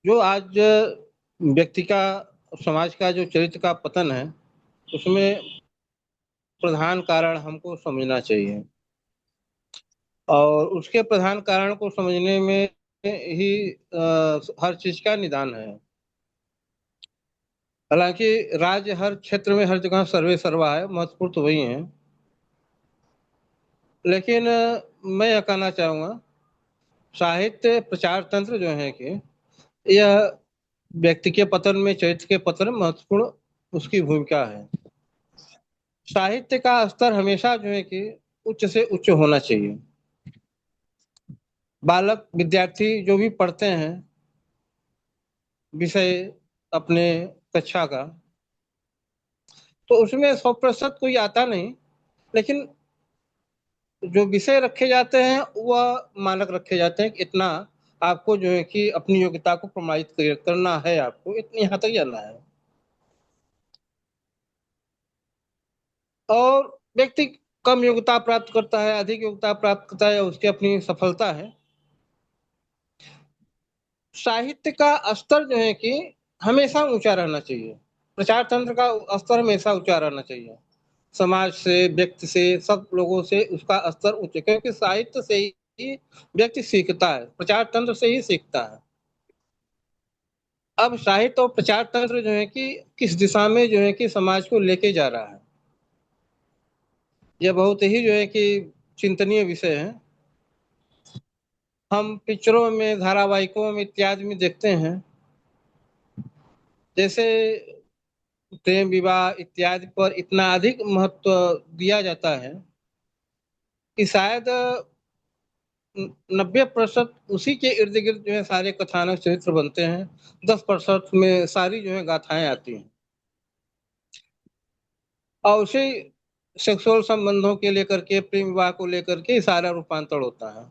Speaker 2: जो आज व्यक्ति का, समाज का जो चरित्र का पतन है, उसमें प्रधान कारण हमको समझना चाहिए, और उसके प्रधान कारण को समझने में ही हर चीज का निदान है। हालांकि राज्य हर क्षेत्र में हर जगह सर्वे सर्वा है, महत्वपूर्ण तो वही है, लेकिन मैं यह कहना चाहूंगा, साहित्य प्रचार तंत्र जो है कि यह व्यक्ति के पतन में, चरित्र के पतन में महत्वपूर्ण उसकी भूमिका है। साहित्य का स्तर हमेशा जो है कि उच्च से उच्च होना चाहिए। बालक विद्यार्थी जो भी पढ़ते हैं विषय अपने कक्षा का, तो उसमें 100% कोई आता नहीं, लेकिन जो विषय रखे जाते हैं वह मानक रखे जाते हैं कि इतना आपको जो है कि अपनी योग्यता को प्रमाणित करना है, आपको इतनी यहाँ तक जाना है। और व्यक्ति कम योग्यता प्राप्त करता है, अधिक योग्यता प्राप्त करता है, उसकी अपनी सफलता है। साहित्य का स्तर जो है कि हमेशा ऊंचा रहना चाहिए, प्रचार तंत्र का स्तर हमेशा ऊंचा रहना चाहिए। समाज से, व्यक्ति से, सब लोगों से उसका स्तर ऊंचे, क्योंकि साहित्य से ही व्यक्ति सीखता है, प्रचार तंत्र से ही सीखता है। अब साहित्य और प्रचार तंत्र जो है कि किस दिशा में जो है कि समाज को लेके जा रहा है, यह बहुत ही जो है कि चिंतनीय विषय है। हम पिक्चरों में, धारावाहिकों में इत्यादि में देखते हैं, जैसे प्रेम विवाह इत्यादि पर इतना अधिक महत्व दिया जाता है कि शायद 90% उसी के इर्द गिर्द जो है सारे कथानक चरित्र बनते हैं, 10% में सारी जो है गाथाएं आती हैं, और उसी सेक्सुअल संबंधों के लेकर के, प्रेम विवाह को लेकर के सारा रूपांतर होता है।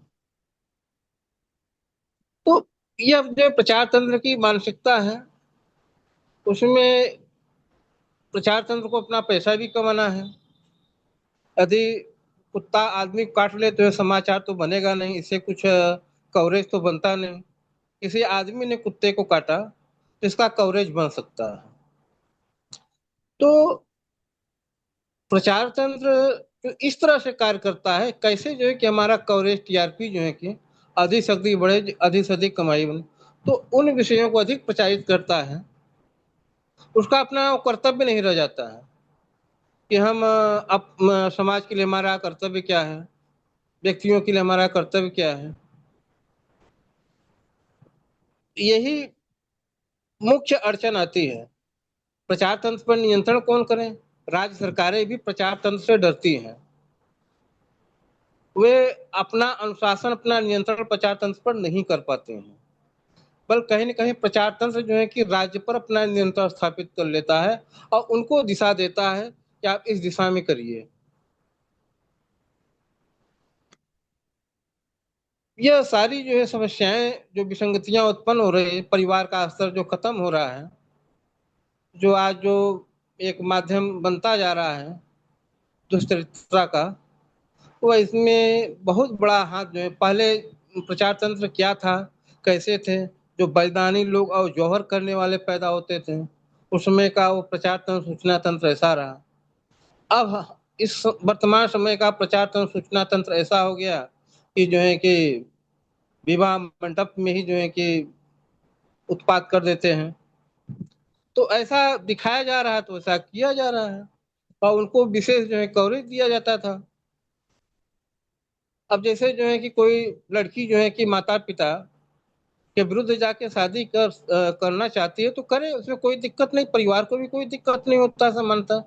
Speaker 2: तो यह जो प्रचार तंत्र की मानसिकता है, उसमें प्रचार तंत्र को अपना पैसा भी कमाना है। यदि कुत्ता आदमी को काट ले तो यह समाचार तो बनेगा नहीं, इससे कुछ कवरेज तो बनता नहीं। किसी आदमी ने कुत्ते को काटा तो इसका कवरेज बन सकता है। तो प्रचार तंत्र जो इस तरह से कार्य करता है, कैसे जो है कि हमारा कवरेज, टीआरपी जो है कि अधिक से अधिक बढ़े, अधिक से अधिक कमाई बने, तो उन विषयों को अधिक प्रचारित करता है। उसका अपना कर्तव्य नहीं रह जाता है कि हम समाज के लिए हमारा कर्तव्य क्या है, व्यक्तियों के लिए हमारा कर्तव्य क्या है। यही मुख्य अड़चन आती है। प्रचार तंत्र पर नियंत्रण कौन करे? राज्य सरकारें भी प्रचार तंत्र से डरती हैं। वे अपना अनुशासन, अपना नियंत्रण प्रचार तंत्र पर नहीं कर पाते हैं, बल कहीं न कहीं प्रचार तंत्र जो है कि राज्य पर अपना नियंत्रण स्थापित कर लेता है और उनको दिशा देता है कि आप इस दिशा में करिए। यह सारी जो है समस्याएं, जो विसंगतियां उत्पन्न हो रही है, परिवार का स्तर जो खत्म हो रहा है, जो आज जो एक माध्यम बनता जा रहा है दुष्चरित्रता का, वो इसमें बहुत बड़ा हाथ जो है। पहले प्रचार तंत्र क्या था, कैसे थे? जो बलिदानी लोग और जौहर करने वाले पैदा होते थे, उस समय का वो प्रचार तंत्र, सूचना तंत्र ऐसा रहा। अब इस वर्तमान समय का प्रचार तंत्र, सूचना तंत्र ऐसा हो गया कि जो है कि विवाह मंडप में ही जो है कि उत्पात कर देते हैं। तो ऐसा दिखाया जा रहा है, तो ऐसा किया जा रहा है, और उनको विशेष जो है कवरेज दिया जाता था। अब जैसे जो है कि कोई लड़की जो है कि माता पिता के विरुद्ध जाके शादी करना चाहती है तो करे, उसमें कोई दिक्कत नहीं, परिवार को भी कोई दिक्कत नहीं होता, समानता।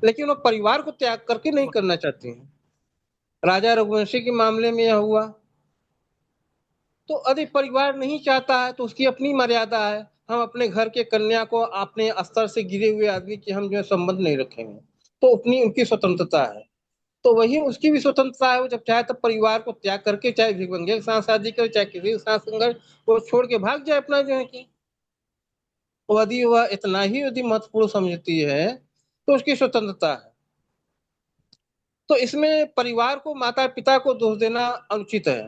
Speaker 2: लेकिन वो परिवार को त्याग करके नहीं करना चाहती है। राजा रघुवंशी के मामले में यह हुआ। तो यदि परिवार नहीं चाहता है तो उसकी अपनी मर्यादा है। हम अपने घर के कन्या को अपने स्तर से गिरे हुए आदमी की हम जो है संबंध नहीं रखेंगे, तो अपनी उनकी स्वतंत्रता है। तो वही उसकी भी स्वतंत्रता है, वो जब चाहे तब परिवार को त्याग करके, चाहे भिखमंगे के साथ शादी करे, चाहे किसी के साथ संघर्ष, वो छोड़ के भाग जाए अपना जो है कि, यदि वह इतना ही यदि महत्वपूर्ण समझती है तो उसकी स्वतंत्रता है। तो इसमें परिवार को, माता पिता को दोष देना अनुचित है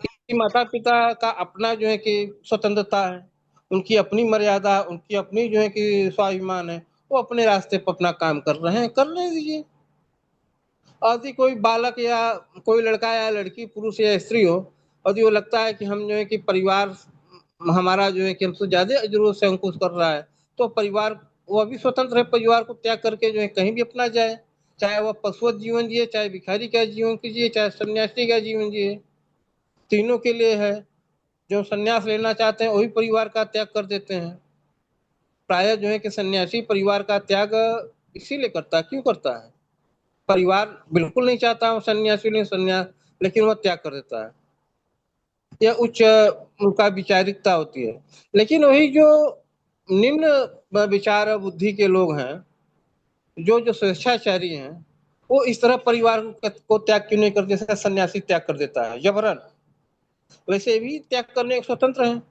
Speaker 2: कि माता पिता का अपना जो है कि स्वतंत्रता है, उनकी अपनी मर्यादा, उनकी अपनी जो है कि स्वाभिमान है, वो अपने रास्ते पर अपना काम कर रहे हैं, करने दीजिए। यदि कोई बालक या कोई लड़का या लड़की, पुरुष या स्त्री हो, यदि वो लगता है कि हम जो है कि परिवार हमारा जो है कि हमसे ज्यादा जरूरत से अंकुश कर रहा है, तो परिवार, वो भी स्वतंत्र है परिवार को त्याग करके जो है कहीं भी अपना जाए, चाहे वह पशुवत जीवन जिए, चाहे भिखारी का जीवन कीजिए, चाहे सन्यासी का जीवन जिए, तीनों के लिए है। जो सन्यास लेना चाहते हैं वही परिवार का त्याग कर देते हैं। प्राय जो है कि सन्यासी परिवार का त्याग इसीलिए करता है, क्यों करता है? परिवार बिल्कुल नहीं चाहता हूँ सन्यासी ने संन्यास, लेकिन वह त्याग कर देता है। यह उच्च उनका विचारिकता होती है। लेकिन वही जो निम्न विचार बुद्धि के लोग हैं, जो स्वेच्छाचारी हैं, वो इस तरह परिवार को त्याग क्यों नहीं करते? जैसे सन्यासी त्याग कर देता है जबरन, वैसे भी त्याग करने के स्वतंत्र हैं।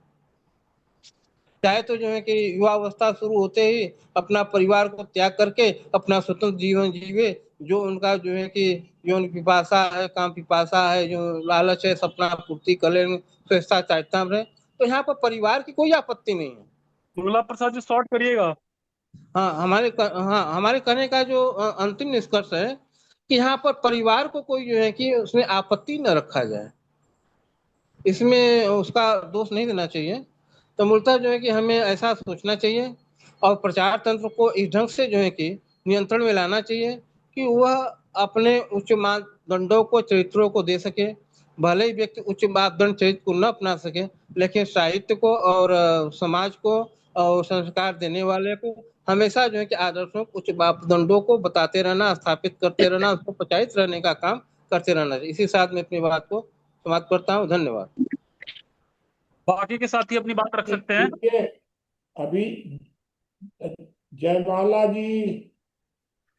Speaker 2: चाहे तो जो है कि युवावस्था शुरू होते ही अपना परिवार को त्याग करके अपना स्वतंत्र जीवन जीवे, जो उनका जो है कि जो उनकी पिपासा है, काम पिपासा है, जो लालच है, सपना पूर्ति कर लेंगे, स्वेच्छा चाहता है, तो यहाँ पर परिवार की कोई आपत्ति नहीं है।
Speaker 4: दुर्ला प्रसाद जी शॉर्ट करिएगा।
Speaker 2: हाँ, हमारे कहने का जो अंतिम निष्कर्ष है कि यहाँ पर परिवार को कोई जो है कि उसमें आपत्ति न रखा जाए, इसमें उसका दोष नहीं देना चाहिए। तो मूलतः जो है कि हमें ऐसा सोचना चाहिए और प्रचार तंत्र को इस ढंग से जो है कि नियंत्रण में लाना चाहिए कि वह अपने उच्च मानदंडों को, चरित्रों को दे सके। भले ही व्यक्ति उच्च मापदंड चरित्र को न अपना सके, लेकिन साहित्य को और समाज को और संस्कार देने वाले को हमेशा जो है कि आदर्शों, उच्च मापदंडों को बताते रहना, स्थापित करते रहना, उसको प्रचारित रहने का काम करते रहना चाहिए। इसी साथ में अपनी बात को समाप्त करता हूँ। धन्यवाद।
Speaker 4: बाकी के साथी अपनी बात रख सकते हैं।
Speaker 6: ठीक है, अभी जयमाला जी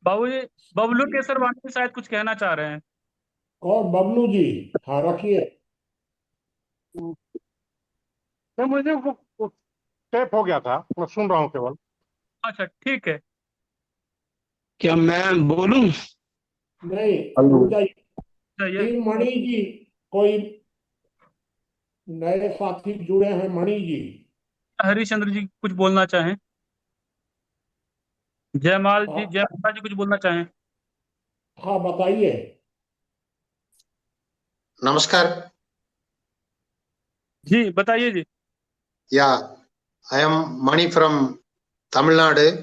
Speaker 4: बाबू जी, बबलू केसरवानी शायद कुछ कहना चाह रहे हैं।
Speaker 6: और बबलू जी, हाँ रखिए।
Speaker 8: नहीं, मुझे वो टैप हो गया था, मैं सुन रहा हूँ केवल।
Speaker 4: अच्छा ठीक है।
Speaker 9: क्या मैं बोलूं?
Speaker 6: नहीं, रुक जाइए। मणि जी, कोई नए साथी जुड़े हैं, मणि जी।
Speaker 4: हरिश्चंद्र जी कुछ बोलना चाहें? जयमाल जी,
Speaker 6: हाँ,
Speaker 4: जयमाला जी कुछ बोलना चाहें?
Speaker 6: हाँ बताइए।
Speaker 10: नमस्कार।
Speaker 4: जी बताइए जी।
Speaker 10: Yeah, I am Mani from Tamil Nadu.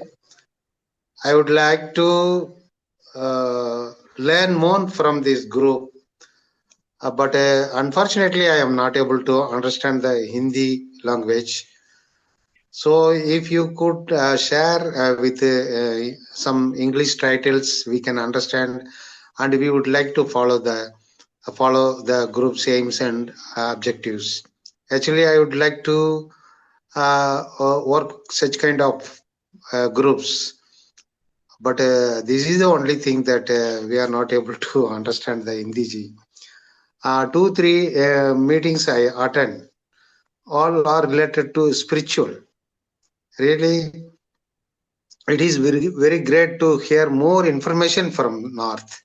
Speaker 10: I would like to learn more from this group, but unfortunately, I am not able to understand the Hindi language. So, if you could share with some English titles, we can understand, and we would like to follow the group's aims and objectives. Actually, I would like to work such kind of groups, but this is the only thing that we are not able to understand the Hindi ji. 2-3 meetings I attend, all are related to spiritual. Really, it is very, very great to hear more information from North.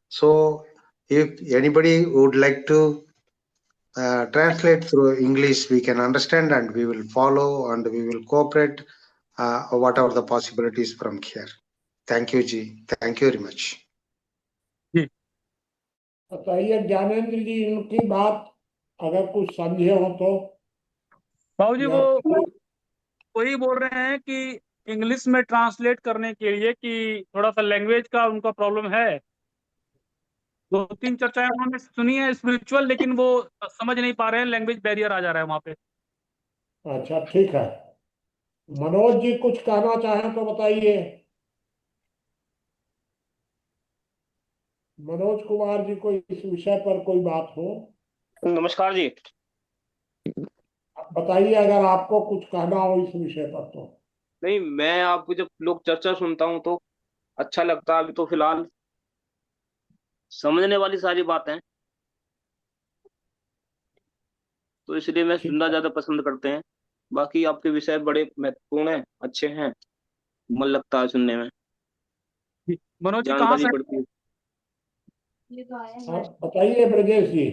Speaker 10: So if anybody would like to translate through English, we can understand and we will follow and we will cooperate whatever the possibilities from here. Thank you, Ji. Thank you very much.
Speaker 6: बताइए ज्ञानेंद्र जी, इनकी बात अगर कुछ समझे हो तो।
Speaker 4: बाबू जी,
Speaker 6: या
Speaker 4: वो वही बोल रहे हैं कि इंग्लिश में ट्रांसलेट करने के लिए कि थोड़ा सा लैंग्वेज का उनका प्रॉब्लम है। 2-3 चर्चाएं उन्होंने सुनी है स्पिरिचुअल, लेकिन वो समझ नहीं पा रहे हैं, लैंग्वेज बैरियर आ जा रहा है वहां पे।
Speaker 6: अच्छा ठीक है, मनोज जी कुछ कहना चाहें तो बताइए। मनोज कुमार जी, कोई इस विषय पर कोई बात हो?
Speaker 9: नमस्कार जी।
Speaker 6: बताइए अगर आपको कुछ कहना हो इस विषय पर तो।
Speaker 9: नहीं, मैं आपको जब लोग चर्चा सुनता हूँ तो अच्छा लगता है। अभी तो फिलहाल समझने वाली सारी बातें, तो इसलिए मैं
Speaker 6: ठीक
Speaker 9: सुनना
Speaker 6: है।
Speaker 9: ज्यादा पसंद करते हैं। बाकी आपके विषय बड़े महत्वपूर्ण हैं, अच्छे हैं, मन लगता है सुनने में,
Speaker 4: मनोज जी कहाँ
Speaker 9: जानकारी
Speaker 4: से?
Speaker 9: बढ़ती है।
Speaker 6: आप बताइए ब्रजेश जी।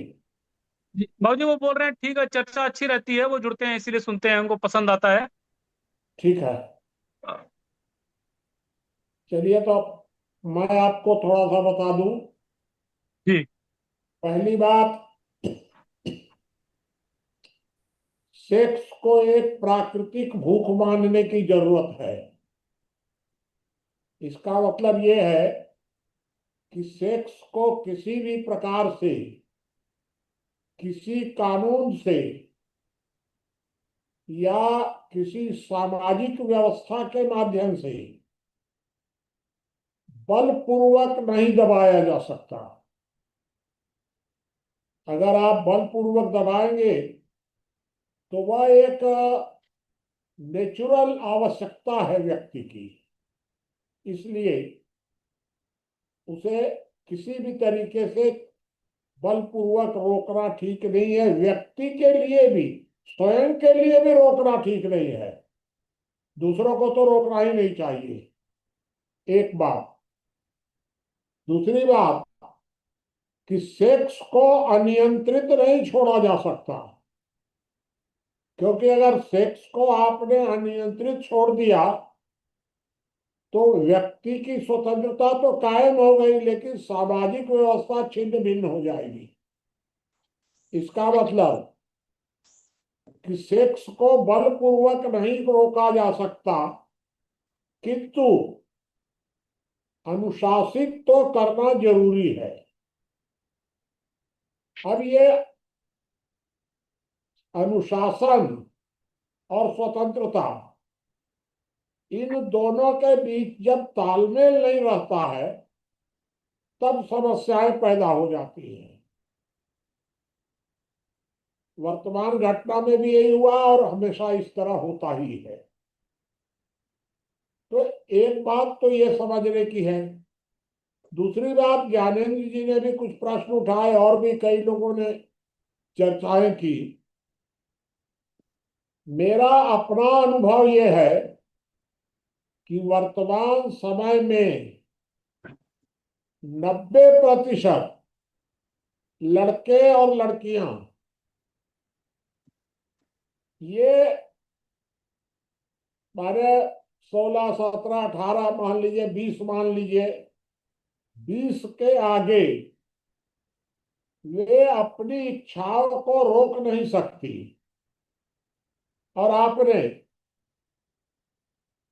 Speaker 4: बाबू जी वो बोल रहे हैं ठीक है, चर्चा अच्छी रहती है, वो जुड़ते हैं इसीलिए सुनते हैं, उनको पसंद आता है।
Speaker 6: ठीक है, चलिए तो मैं आपको थोड़ा सा बता दूं।
Speaker 4: जी।
Speaker 6: पहली बात, सेक्स को एक प्राकृतिक भूख मानने की जरूरत है। इसका मतलब यह है कि सेक्स को किसी भी प्रकार से, किसी कानून से या किसी सामाजिक व्यवस्था के माध्यम से बलपूर्वक नहीं दबाया जा सकता। अगर आप बलपूर्वक दबाएंगे तो वह एक नेचुरल आवश्यकता है व्यक्ति की, इसलिए उसे किसी भी तरीके से बलपूर्वक रोकना ठीक नहीं है। व्यक्ति के लिए भी, स्वयं के लिए भी रोकना ठीक नहीं है। दूसरों को तो रोकना ही नहीं चाहिए, एक बात। दूसरी बात कि सेक्स को अनियंत्रित नहीं छोड़ा जा सकता, क्योंकि अगर सेक्स को आपने अनियंत्रित छोड़ दिया तो व्यक्ति की स्वतंत्रता तो कायम हो गई, लेकिन सामाजिक व्यवस्था छिन्न भिन्न हो जाएगी। इसका मतलब कि सेक्स को बलपूर्वक नहीं रोका जा सकता, किंतु अनुशासित तो करना जरूरी है। अब ये अनुशासन और स्वतंत्रता, इन दोनों के बीच जब तालमेल नहीं रहता है तब समस्याएं पैदा हो जाती हैं। वर्तमान घटना में भी यही हुआ और हमेशा इस तरह होता ही है। तो एक बात तो ये समझने की है। दूसरी बात, ज्ञानेंद्र जी ने भी कुछ प्रश्न उठाए और भी कई लोगों ने चर्चाएं की। मेरा अपना अनुभव यह है कि वर्तमान समय में 90% लड़के और लड़कियां ये माने 16, 17, 18 मान लीजिए, 20 मान लीजिए, 20 के आगे वे अपनी इच्छाओं को रोक नहीं सकती। और आपने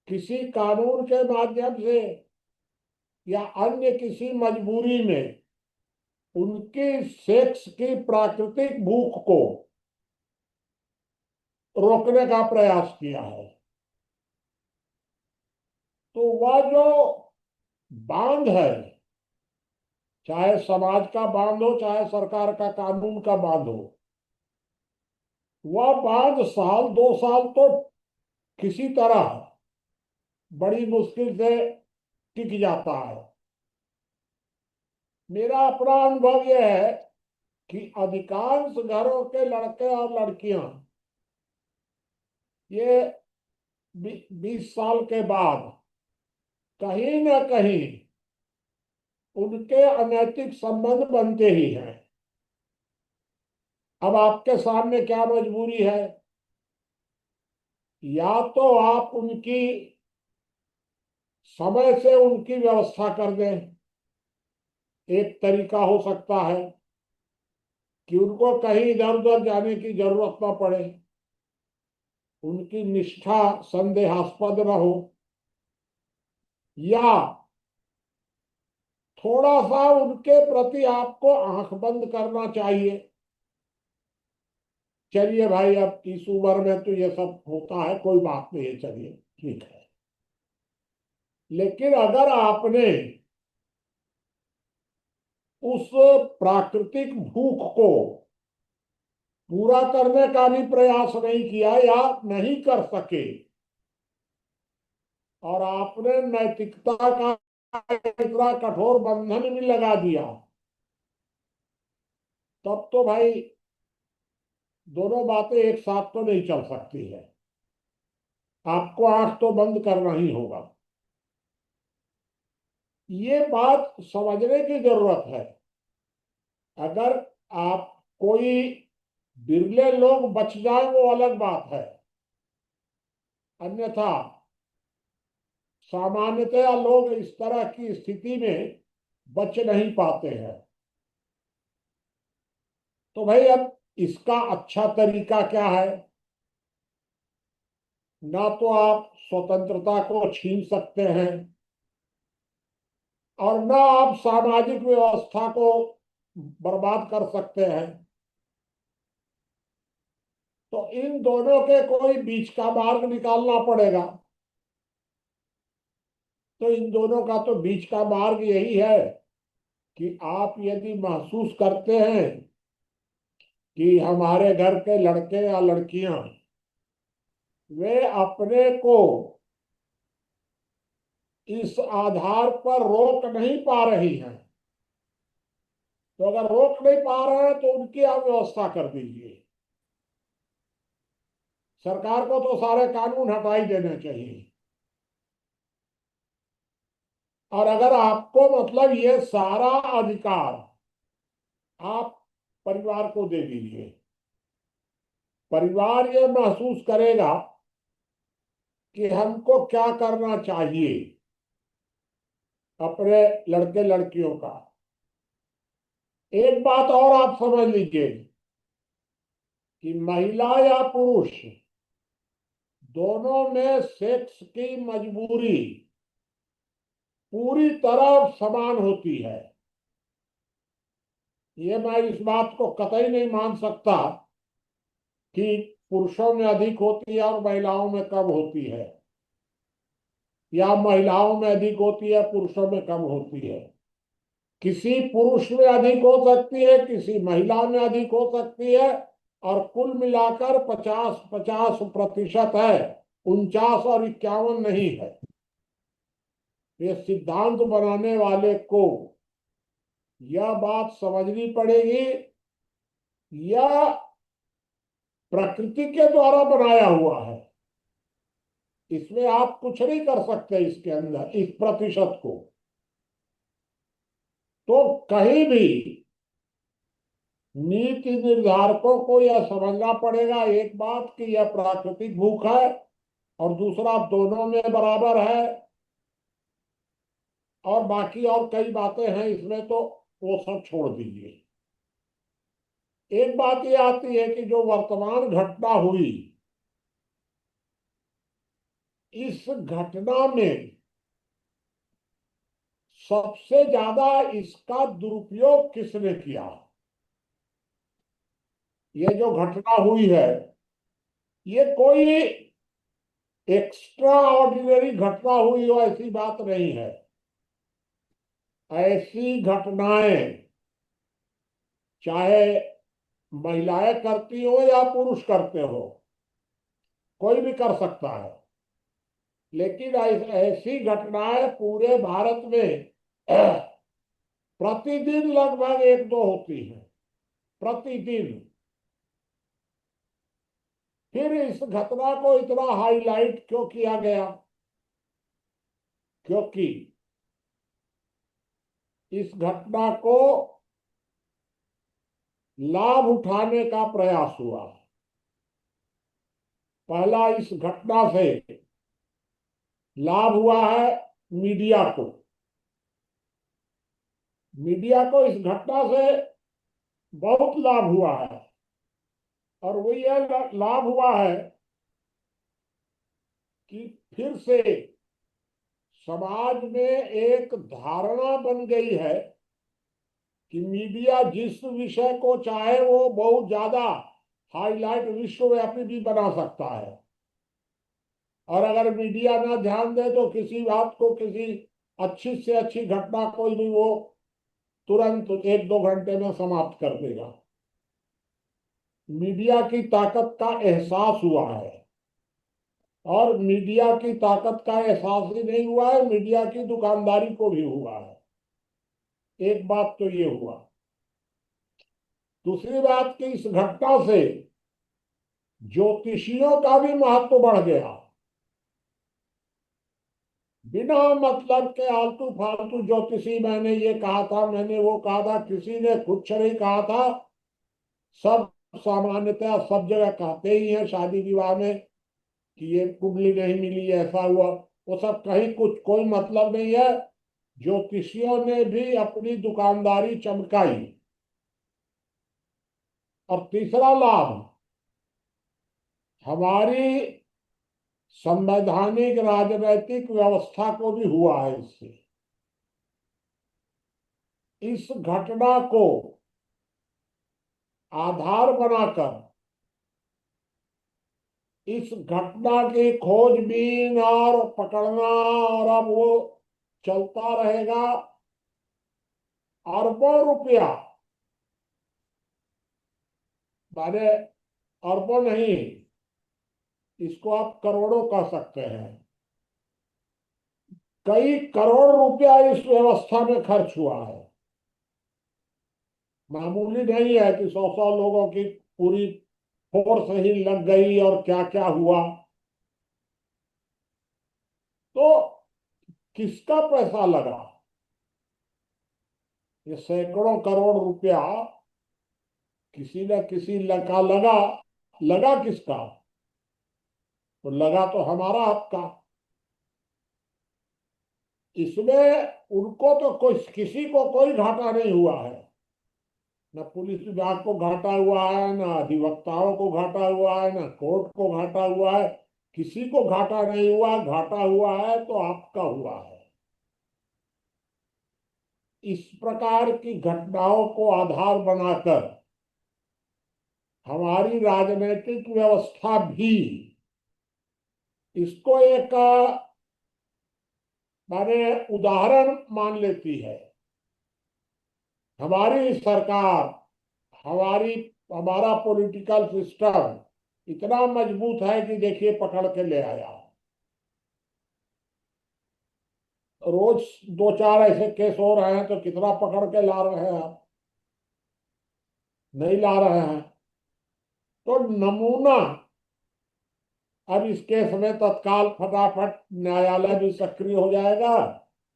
Speaker 6: किसी कानून के माध्यम से या अन्य किसी मजबूरी में उनकी सेक्स की प्राकृतिक भूख को रोकने का प्रयास किया है, तो वह जो बांध है, चाहे समाज का बांध हो चाहे सरकार का कानून का बांध हो, वह बांध साल 2 साल तो किसी तरह बड़ी मुश्किल से टिक जाता है। मेरा अपना अनुभव यह है कि अधिकांश घरों के लड़के और लड़कियां ये 20 साल के बाद कहीं ना कहीं उनके अनैतिक संबंध बनते ही हैं। अब आपके सामने क्या मजबूरी है? या तो आप उनकी समय से उनकी व्यवस्था कर दें। एक तरीका हो सकता है कि उनको कहीं इधर उधर जाने की जरूरत ना पड़े, उनकी निष्ठा संदेहास्पद न हो, या थोड़ा सा उनके प्रति आपको आंख बंद करना चाहिए। चलिए भाई, अब इस उम्र में तो ये सब होता है, कोई बात नहीं है, चलिए ठीक है। लेकिन अगर आपने उस प्राकृतिक भूख को पूरा करने का भी प्रयास नहीं किया या नहीं कर सके, और आपने नैतिकता का इतना कठोर बंधन भी लगा दिया, तब तो भाई दोनों बातें एक साथ तो नहीं चल सकती है। आपको आंख तो बंद करना ही होगा। ये बात समझने की जरूरत है। अगर आप कोई बिरले लोग बच जाए वो अलग बात है, अन्यथा सामान्यतया लोग इस तरह की स्थिति में बच नहीं पाते हैं। तो भाई अब इसका अच्छा तरीका क्या है? ना तो आप स्वतंत्रता को छीन सकते हैं और ना आप सामाजिक व्यवस्था को बर्बाद कर सकते हैं। तो इन दोनों के कोई बीच का मार्ग निकालना पड़ेगा। तो इन दोनों का तो बीच का मार्ग यही है कि आप यदि महसूस करते हैं कि हमारे घर के लड़के या लड़कियां वे अपने को इस आधार पर रोक नहीं पा रही हैं, तो अगर रोक नहीं पा रहे हैं तो उनकी आप व्यवस्था कर दीजिए। सरकार को तो सारे कानून हटा ही देने चाहिए। और अगर आपको मतलब ये सारा अधिकार आप परिवार को दे दीजिए, परिवार ये महसूस करेगा कि हमको क्या करना चाहिए अपने लड़के लड़कियों का। एक बात और आप समझ लीजिए कि महिला या पुरुष दोनों में सेक्स की मजबूरी पूरी तरह समान होती है। ये मैं इस बात को कतई नहीं मान सकता कि पुरुषों में अधिक होती है और महिलाओं में कम होती है, या महिलाओं में अधिक होती है पुरुषों में कम होती है। किसी पुरुष में अधिक हो सकती है, किसी महिला में अधिक हो सकती है, और कुल मिलाकर 50-50% है, 49 और 51 नहीं है। ये सिद्धांत बनाने वाले को यह बात समझनी पड़ेगी, यह प्रकृति के द्वारा बनाया हुआ है, इसमें आप कुछ नहीं कर सकते। इसके अंदर इस प्रतिशत को तो कहीं भी नीति निर्धारकों को यह समझना पड़ेगा, एक बात कि यह प्राकृतिक भूख है, और दूसरा दोनों में बराबर है। और बाकी और कई बातें हैं इसमें, तो वो सब छोड़ दीजिए। एक बात ये आती है कि जो वर्तमान घटना हुई, इस घटना में सबसे ज्यादा इसका दुरुपयोग किसने किया? ये जो घटना हुई है, ये कोई एक्स्ट्रा ऑर्डिनरी घटना हुई हो ऐसी बात नहीं है। ऐसी घटनाएं चाहे महिलाएं करती हो या पुरुष करते हो, कोई भी कर सकता है। लेकिन ऐसी घटनाएं पूरे भारत में प्रतिदिन लगभग 1-2 होती हैं, प्रतिदिन। फिर इस घटना को इतना हाईलाइट क्यों किया गया? क्योंकि इस घटना को लाभ उठाने का प्रयास हुआ। पहला, इस घटना से लाभ हुआ है मीडिया को। मीडिया को इस घटना से बहुत लाभ हुआ है, और वो यह लाभ हुआ है कि फिर से समाज में एक धारणा बन गई है कि मीडिया जिस विषय को चाहे वो बहुत ज्यादा हाईलाइट विश्वव्यापी भी बना सकता है, और अगर मीडिया ना ध्यान दे तो किसी बात को, किसी अच्छी से अच्छी घटना को भी वो तुरंत 1-2 घंटे में समाप्त कर देगा। मीडिया की ताकत का एहसास हुआ है। और मीडिया की ताकत का एहसास ही नहीं हुआ है, मीडिया की दुकानदारी को भी हुआ है। एक बात तो ये हुआ। दूसरी बात कि इस घटना से ज्योतिषियों का भी महत्व बढ़ गया। बिना मतलब के आलतू फालतू ज्योतिषी, मैंने ये कहा था, मैंने वो कहा था, किसी ने कुछ नहीं कहा था। सब सामान्यतः सब जगह कहते ही हैं शादी विवाह में कि ये कुंडली नहीं मिली, ऐसा हुआ, वो सब कहीं कुछ कोई मतलब नहीं है। ज्योतिषियों ने भी अपनी दुकानदारी चमकाई। और तीसरा लाभ हमारी संवैधानिक राजनैतिक व्यवस्था को भी हुआ है इससे। इस घटना को आधार बनाकर इस घटना की खोजबीन और पकड़ना, और अब वो चलता रहेगा। अरबों रुपया, माने अरबों नहीं, इसको आप करोड़ों कह सकते हैं, कई करोड़ रुपया इस व्यवस्था में खर्च हुआ है। मामूली नहीं है कि 100 लोगों की पूरी फोर्स ही लग गई और क्या क्या हुआ। तो किसका पैसा लगा? ये सैकड़ों करोड़ रुपया किसी न किसी का लगा। लगा किसका? तो लगा तो हमारा, आपका। इसमें उनको तो कोई, किसी को कोई घाटा नहीं हुआ है। न पुलिस विभाग को घाटा हुआ है, न अधिवक्ताओं को घाटा हुआ है, न कोर्ट को घाटा हुआ है। किसी को घाटा नहीं हुआ। घाटा हुआ है तो आपका हुआ है। इस प्रकार की घटनाओं को आधार बनाकर हमारी राजनीतिक व्यवस्था भी इसको एक माने उदाहरण मान लेती है। हमारी सरकार, हमारी हमारा पॉलिटिकल सिस्टम इतना मजबूत है कि देखिए पकड़ के ले आया। रोज 2-4 ऐसे केस हो रहे हैं तो कितना पकड़ के ला रहे हैं आप? नहीं ला रहे हैं। तो नमूना, अब इस केस में तत्काल फटाफट न्यायालय भी सक्रिय हो जाएगा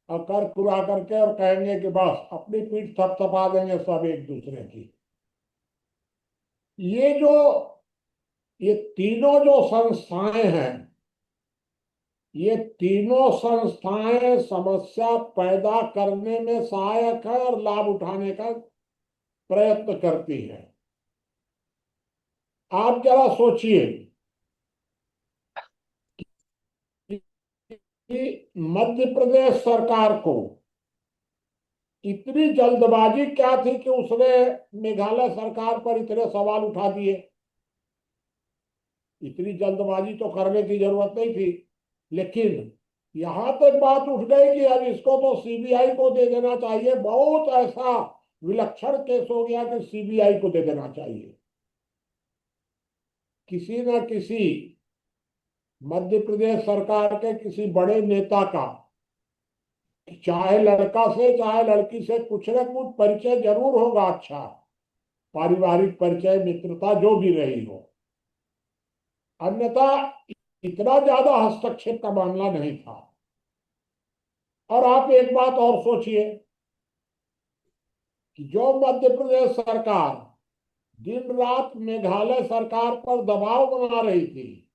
Speaker 6: और कर कुरा करके और कहेंगे कि बस अपनी पीठ थपथपा देंगे सब एक दूसरे की। ये तीनों जो संस्थाएं हैं, ये तीनों संस्थाएं समस्या पैदा करने में सहायक है और लाभ उठाने का प्रयत्न करती है। आप जरा सोचिए कि मध्य प्रदेश सरकार को इतनी जल्दबाजी क्या थी कि उसने मेघालय सरकार पर इतने सवाल उठा दिए। इतनी जल्दबाजी तो करने की जरूरत नहीं थी, लेकिन यहां तक बात उठ गई कि अब इसको तो सीबीआई को दे देना चाहिए। बहुत ऐसा विलक्षण केस हो गया कि सीबीआई को दे देना चाहिए। किसी न किसी मध्य प्रदेश सरकार के किसी बड़े नेता का, चाहे लड़का से चाहे लड़की से, कुछ न कुछ परिचय जरूर होगा, अच्छा पारिवारिक परिचय, मित्रता जो भी रही हो। अन्यथा इतना ज्यादा हस्तक्षेप का मामला नहीं था। और आप एक बात और सोचिए कि जो मध्य प्रदेश सरकार दिन रात मेघालय सरकार पर दबाव बना रही थी,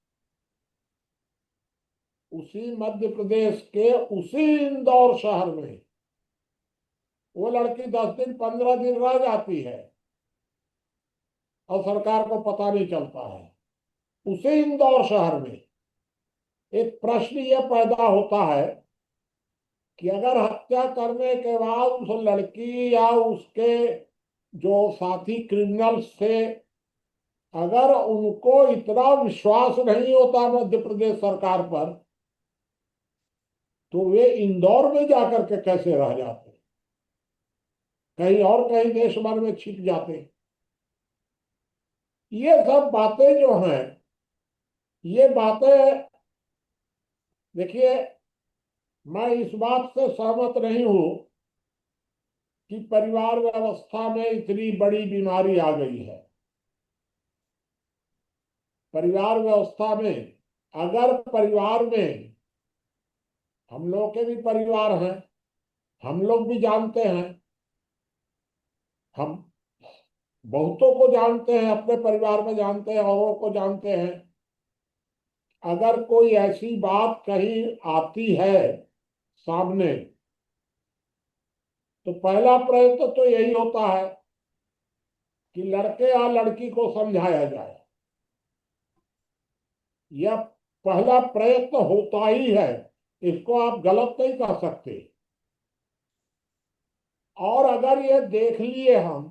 Speaker 6: उसी मध्य प्रदेश के उसी इंदौर शहर में वो लड़की 10 दिन 15 दिन रह जाती है और सरकार को पता नहीं चलता है। उसी इंदौर शहर में एक प्रश्न यह पैदा होता है कि अगर हत्या करने के बाद उस लड़की या उसके जो साथी क्रिमिनल्स थे, अगर उनको इतना विश्वास नहीं होता मध्य प्रदेश सरकार पर, तो वे इंदौर में जाकर के कैसे रह जाते? कहीं और कहीं देश भर में छिप जाते। ये सब बातें जो हैं, ये बातें देखिए, मैं इस बात से सहमत नहीं हूं कि परिवार व्यवस्था में इतनी बड़ी बीमारी आ गई है। परिवार व्यवस्था में, अगर परिवार में, हम लोग के भी परिवार हैं, हम लोग भी जानते हैं, हम बहुतों को जानते हैं, अपने परिवार में जानते हैं, औरों को जानते हैं। अगर कोई ऐसी बात कहीं आती है सामने, तो पहला प्रयत्न तो यही होता है कि लड़के या लड़की को समझाया जाए। यह पहला प्रयत्न होता ही है, इसको आप गलत नहीं कह सकते। और अगर ये देख लिए हम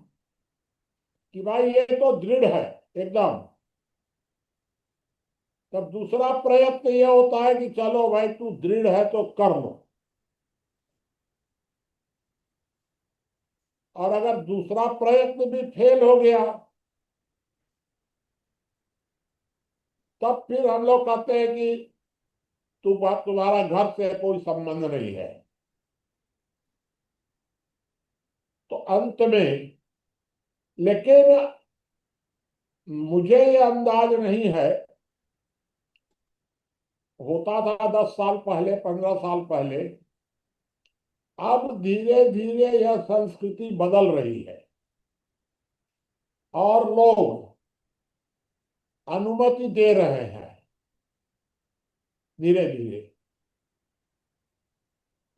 Speaker 6: कि भाई ये तो दृढ़ है एकदम, तब दूसरा प्रयत्न यह होता है कि चलो भाई तू दृढ़ है तो कर लो। और अगर दूसरा प्रयत्न भी फेल हो गया, तब फिर हम लोग कहते हैं कि तुम्हारा घर से कोई संबंध नहीं है। तो अंत में, लेकिन मुझे ये अंदाज नहीं है, होता था 10 साल पहले, 15 साल पहले, अब धीरे धीरे यह संस्कृति बदल रही है और लोग अनुमति दे रहे हैं धीरे धीरे।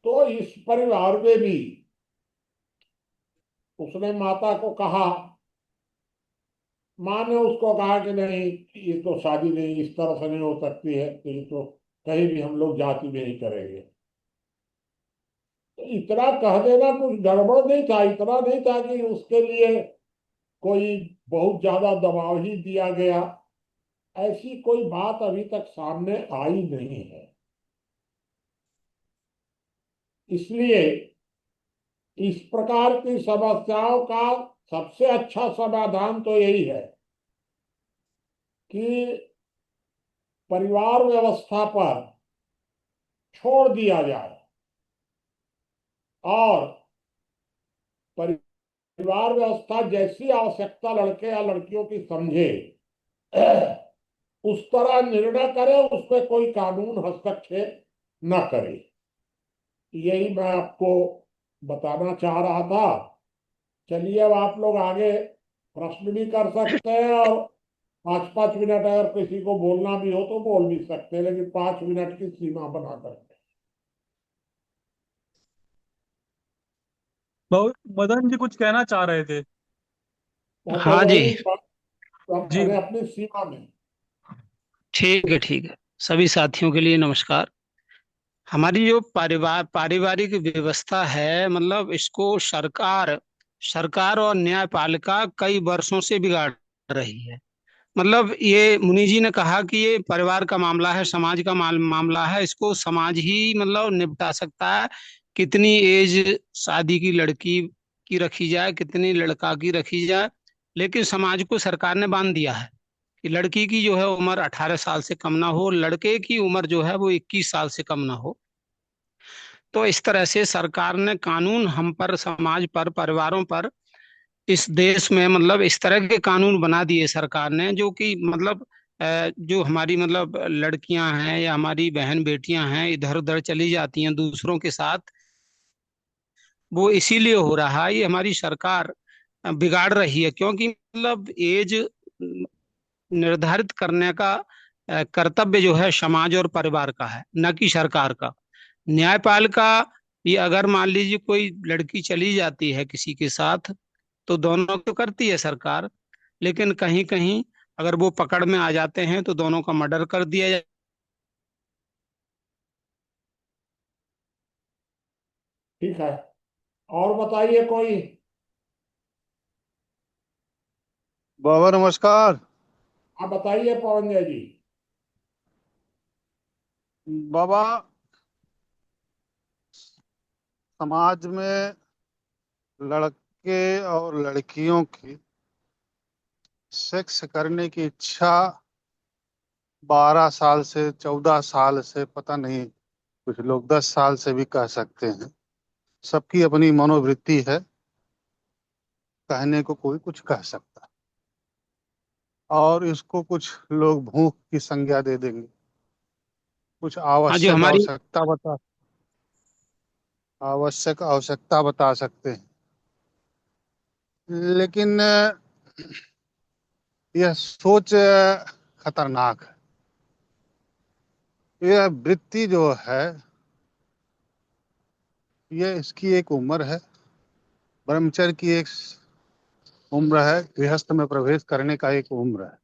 Speaker 6: तो इस परिवार में भी उसने माता को कहा, माँ ने उसको कहा कि नहीं, ये तो शादी नहीं, इस तरह से नहीं हो सकती है, तो ये तो कहीं भी हम लोग जाति में नहीं करेंगे। तो इतना कह देना कुछ गड़बड़ नहीं था, इतना नहीं था कि उसके लिए कोई बहुत ज्यादा दबाव ही दिया गया। ऐसी कोई बात अभी तक सामने आई नहीं है। इसलिए इस प्रकार की समस्याओं का सबसे अच्छा समाधान तो यही है कि परिवार व्यवस्था पर छोड़ दिया जाए और परिवार व्यवस्था जैसी आवश्यकता लड़के या लड़कियों की समझे उस तरह निर्णय करे, उस पर कोई कानून हस्तक्षेप न करे। यही मैं आपको बताना चाह रहा था। चलिए, अब आप लोग आगे प्रश्न भी कर सकते हैं और 5-5 मिनट अगर किसी को बोलना भी हो तो बोल भी सकते हैं, लेकिन 5 मिनट की सीमा बना करके।
Speaker 4: मदन जी कुछ कहना चाह रहे थे।
Speaker 6: तो
Speaker 11: हाँ जी।
Speaker 6: वही
Speaker 4: जी
Speaker 6: अपने अपनी सीमा में।
Speaker 11: ठीक है, ठीक है। सभी साथियों के लिए नमस्कार। हमारी जो पारिवारिक व्यवस्था है, मतलब इसको सरकार सरकार और न्यायपालिका कई वर्षों से बिगाड़ रही है। मतलब ये मुनि जी ने कहा कि ये परिवार का मामला है, समाज का मामला है, इसको समाज ही मतलब निपटा सकता है। कितनी एज शादी की लड़की की रखी जाए, कितनी लड़का की रखी जाए, लेकिन समाज को सरकार ने बांध दिया है कि लड़की की जो है उम्र 18 साल से कम ना हो, लड़के की उम्र जो है वो 21 साल से कम ना हो। तो इस तरह से सरकार ने कानून हम पर, समाज पर, परिवारों पर इस देश में मतलब इस तरह के कानून बना दिए सरकार ने, जो कि मतलब जो हमारी मतलब लड़कियां हैं या हमारी बहन बेटियां हैं, इधर उधर चली जाती हैं दूसरों के साथ, वो इसीलिए हो रहा है। ये हमारी सरकार बिगाड़ रही है, क्योंकि मतलब एज निर्धारित करने का कर्तव्य जो है समाज और परिवार का है, न कि सरकार का। न्यायपालिका, ये अगर मान लीजिए कोई लड़की चली जाती है किसी के साथ, तो दोनों तो करती है सरकार, लेकिन कहीं कहीं अगर वो पकड़ में आ जाते हैं तो दोनों का मर्डर कर दिया जाए।
Speaker 6: ठीक है, और बताइए कोई।
Speaker 8: बाबा नमस्कार।
Speaker 6: आप बताइए पवन जय जी।
Speaker 8: बाबा, समाज में लड़के और लड़कियों की सेक्स करने की इच्छा 12 साल से 14 साल से पता नहीं कुछ लोग 10 साल से भी कह सकते हैं। सबकी अपनी मनोवृत्ति है, कहने को कोई कुछ कह सकता है, और इसको कुछ लोग भूख की संज्ञा दे देंगे, कुछ
Speaker 11: हाँ, जो हमारी
Speaker 8: आवश्यक आवश्यकता बता सकते हैं। लेकिन यह सोच खतरनाक है। यह वृत्ति जो है, यह इसकी एक उम्र है, ब्रह्मचर्य की एक उम्र है, गृहस्थ में प्रवेश करने का एक उम्र है।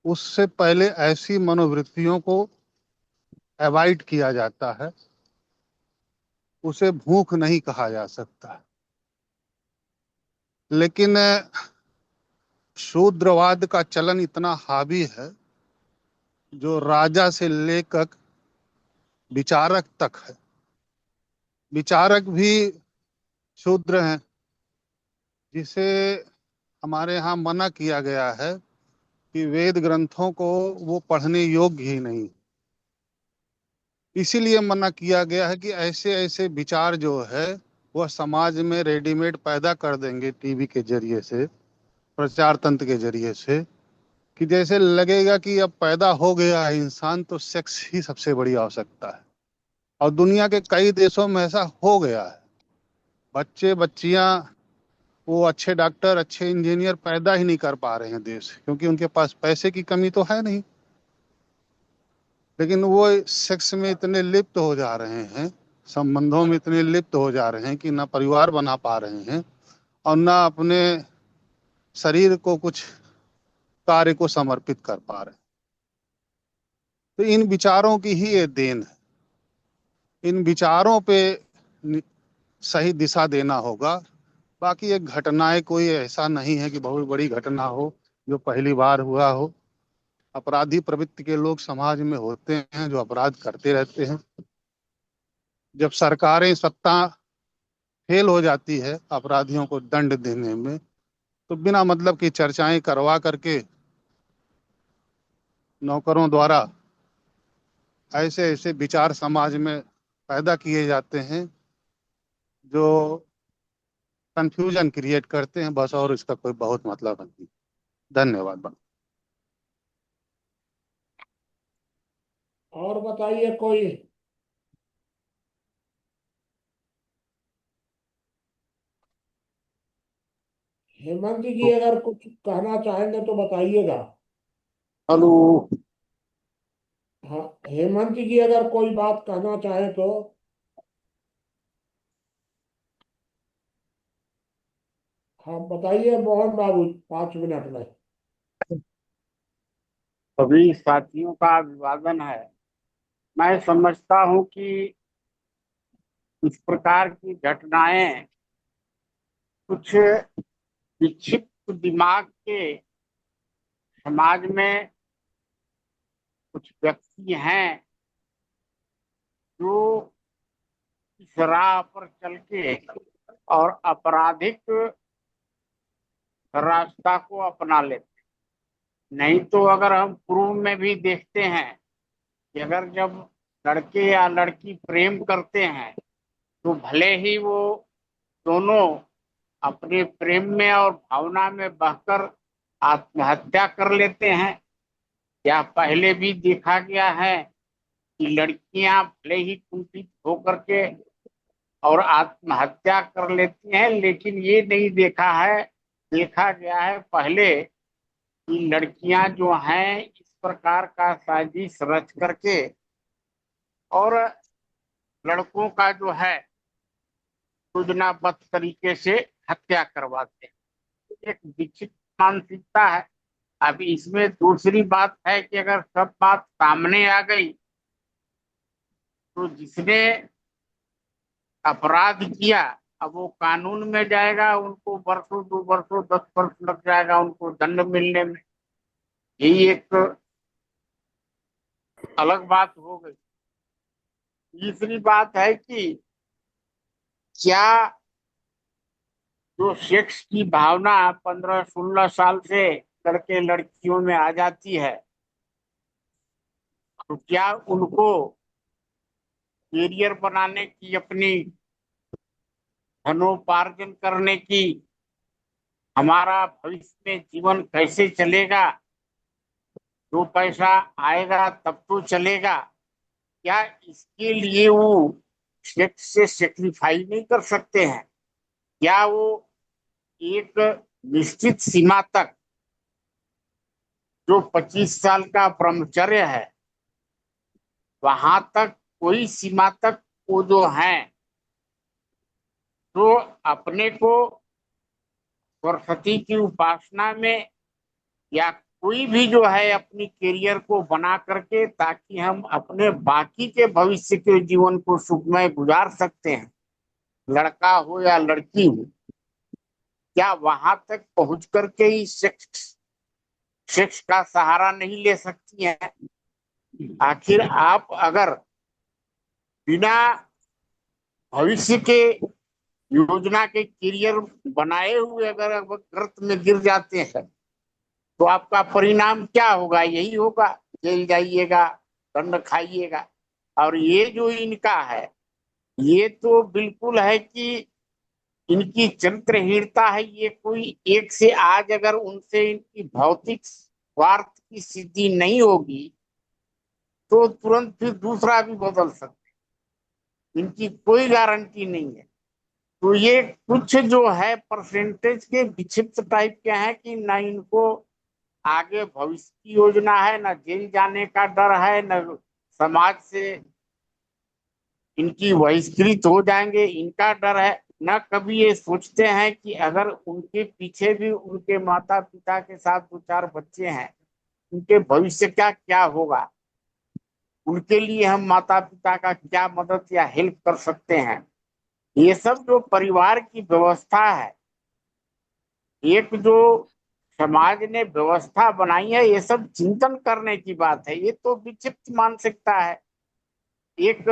Speaker 8: उससे पहले ऐसी मनोवृत्तियों को अवॉइड किया जाता है, उसे भूख नहीं कहा जा सकता। लेकिन शूद्रवाद का चलन इतना हावी है, जो राजा से लेकर विचारक तक है। विचारक भी शूद्र हैं, जिसे हमारे यहाँ मना किया गया है कि वेद ग्रंथों को वो पढ़ने योग्य ही नहीं। इसीलिए मना किया गया है कि ऐसे ऐसे विचार जो है वह समाज में रेडीमेड पैदा कर देंगे टीवी के जरिए से, प्रचार तंत्र के जरिए से, कि जैसे लगेगा कि अब पैदा हो गया है इंसान तो सेक्स ही सबसे बड़ी आवश्यकता है। और दुनिया के कई देशों में ऐसा हो गया है। बच्चे बच्चियां वो अच्छे डॉक्टर, अच्छे इंजीनियर पैदा ही नहीं कर पा रहे हैं देश, क्योंकि उनके पास पैसे की कमी तो है नहीं, लेकिन वो सेक्स में इतने लिप्त हो जा रहे हैं, संबंधों में इतने लिप्त हो जा रहे हैं कि ना परिवार बना पा रहे हैं और ना अपने शरीर को कुछ कार्य को समर्पित कर पा रहे हैं। तो इन विचारों की ही ये देन है। इन विचारों पे सही दिशा देना होगा। बाकी ये घटनाएं कोई ऐसा नहीं है कि बहुत बड़ी घटना हो जो पहली बार हुआ हो। अपराधी प्रवृत्ति के लोग समाज में होते हैं जो अपराध करते रहते हैं। जब सरकारें सत्ता फेल हो जाती है अपराधियों को दंड देने में, तो बिना मतलब की चर्चाएं करवा करके नौकरों द्वारा ऐसे ऐसे विचार समाज में पैदा किए जाते हैं जो कंफ्यूजन क्रिएट करते हैं बस, और इसका कोई बहुत मतलब नहीं। धन्यवाद।
Speaker 6: और बताइए कोई। हेमंत जी अगर कुछ कहना चाहेंगे तो बताइएगा।
Speaker 8: हेलो।
Speaker 6: हाँ, हेमंत जी अगर कोई बात कहना चाहे तो। हाँ बताइए मोहन बाबू, 5 मिनट में।
Speaker 12: सभी साथियों का अभिवादन है। मैं समझता हूं कि इस प्रकार की घटनाएं कुछ विक्षिप्त दिमाग के समाज में कुछ व्यक्ति हैं जो इस राह पर चल के और आपराधिक रास्ता को अपना लेते। नहीं तो अगर हम पूर्व में भी देखते हैं कि अगर जब लड़के या लड़की प्रेम करते हैं तो भले ही वो दोनों अपने प्रेम में और भावना में बहकर आत्महत्या कर लेते हैं, या पहले भी देखा गया है कि लड़कियां भले ही कुंठित होकर के और आत्महत्या कर लेती हैं, लेकिन ये नहीं देखा गया है पहले कि लड़कियां जो हैं इस प्रकार का साजिश रच करके और लड़कों का जो है योजनाबद्ध तरीके से हत्या करवाते हैं। एक विचित्र मानसिकता है। अब इसमें दूसरी बात है कि अगर सब बात सामने आ गई तो जिसने अपराध किया अब वो कानून में जाएगा, उनको वर्षों 2 वर्षों 10 वर्ष लग जाएगा उनको दंड मिलने में। यही एक अलग बात हो गई। तीसरी बात है कि क्या जो सेक्स की भावना 15-16 साल से लड़के लड़कियों में आ जाती है, तो क्या उनको कैरियर बनाने की, अपनी धनोपार्जन करने की, हमारा भविष्य में जीवन कैसे चलेगा, दो पैसा आएगा तब तो चलेगा, क्या इसके लिए वो सेक्स से सेक्रीफाई नहीं कर सकते हैं? क्या वो एक निश्चित सीमा तक, जो 25 साल का ब्रह्मचर्य है, वहां तक, कोई सीमा तक वो जो है, तो अपने को सरस्वती की उपासना में, या कोई भी जो है अपनी करियर को बना करके, ताकि हम अपने बाकी के भविष्य के जीवन को सुखमय गुजार सकते हैं, लड़का हो या लड़की हो, क्या वहां तक पहुंच करके ही सेक्स सेक्स का सहारा नहीं ले सकती हैं? आखिर आप अगर बिना भविष्य के योजना के करियर बनाए हुए अगर गर्त में गिर जाते हैं, तो आपका परिणाम क्या होगा? यही होगा, जेल जाइएगा, दंड खाइएगा। और ये जो इनका है, ये तो बिल्कुल है कि इनकी चरित्रहीनता है। ये कोई एक से, आज अगर उनसे इनकी भौतिक स्वार्थ की सिद्धि नहीं होगी, तो तुरंत फिर दूसरा भी बदल सकते, इनकी कोई गारंटी नहीं है। तो ये कुछ जो है परसेंटेज के विक्षिप्त टाइप के हैं कि ना इनको आगे भविष्य की योजना है, ना जेल जाने का डर है, न समाज से इनकी बहिष्कृत हो जाएंगे इनका डर है, न कभी ये सोचते हैं कि अगर उनके पीछे भी उनके माता पिता के साथ दो चार बच्चे हैं, उनके भविष्य का क्या होगा, उनके लिए हम माता पिता का क्या मदद या हेल्प कर सकते हैं। ये सब जो परिवार की व्यवस्था है, एक जो समाज ने व्यवस्था बनाई है, ये सब चिंतन करने की बात है। ये तो विक्षिप्त मानसिकता है, एक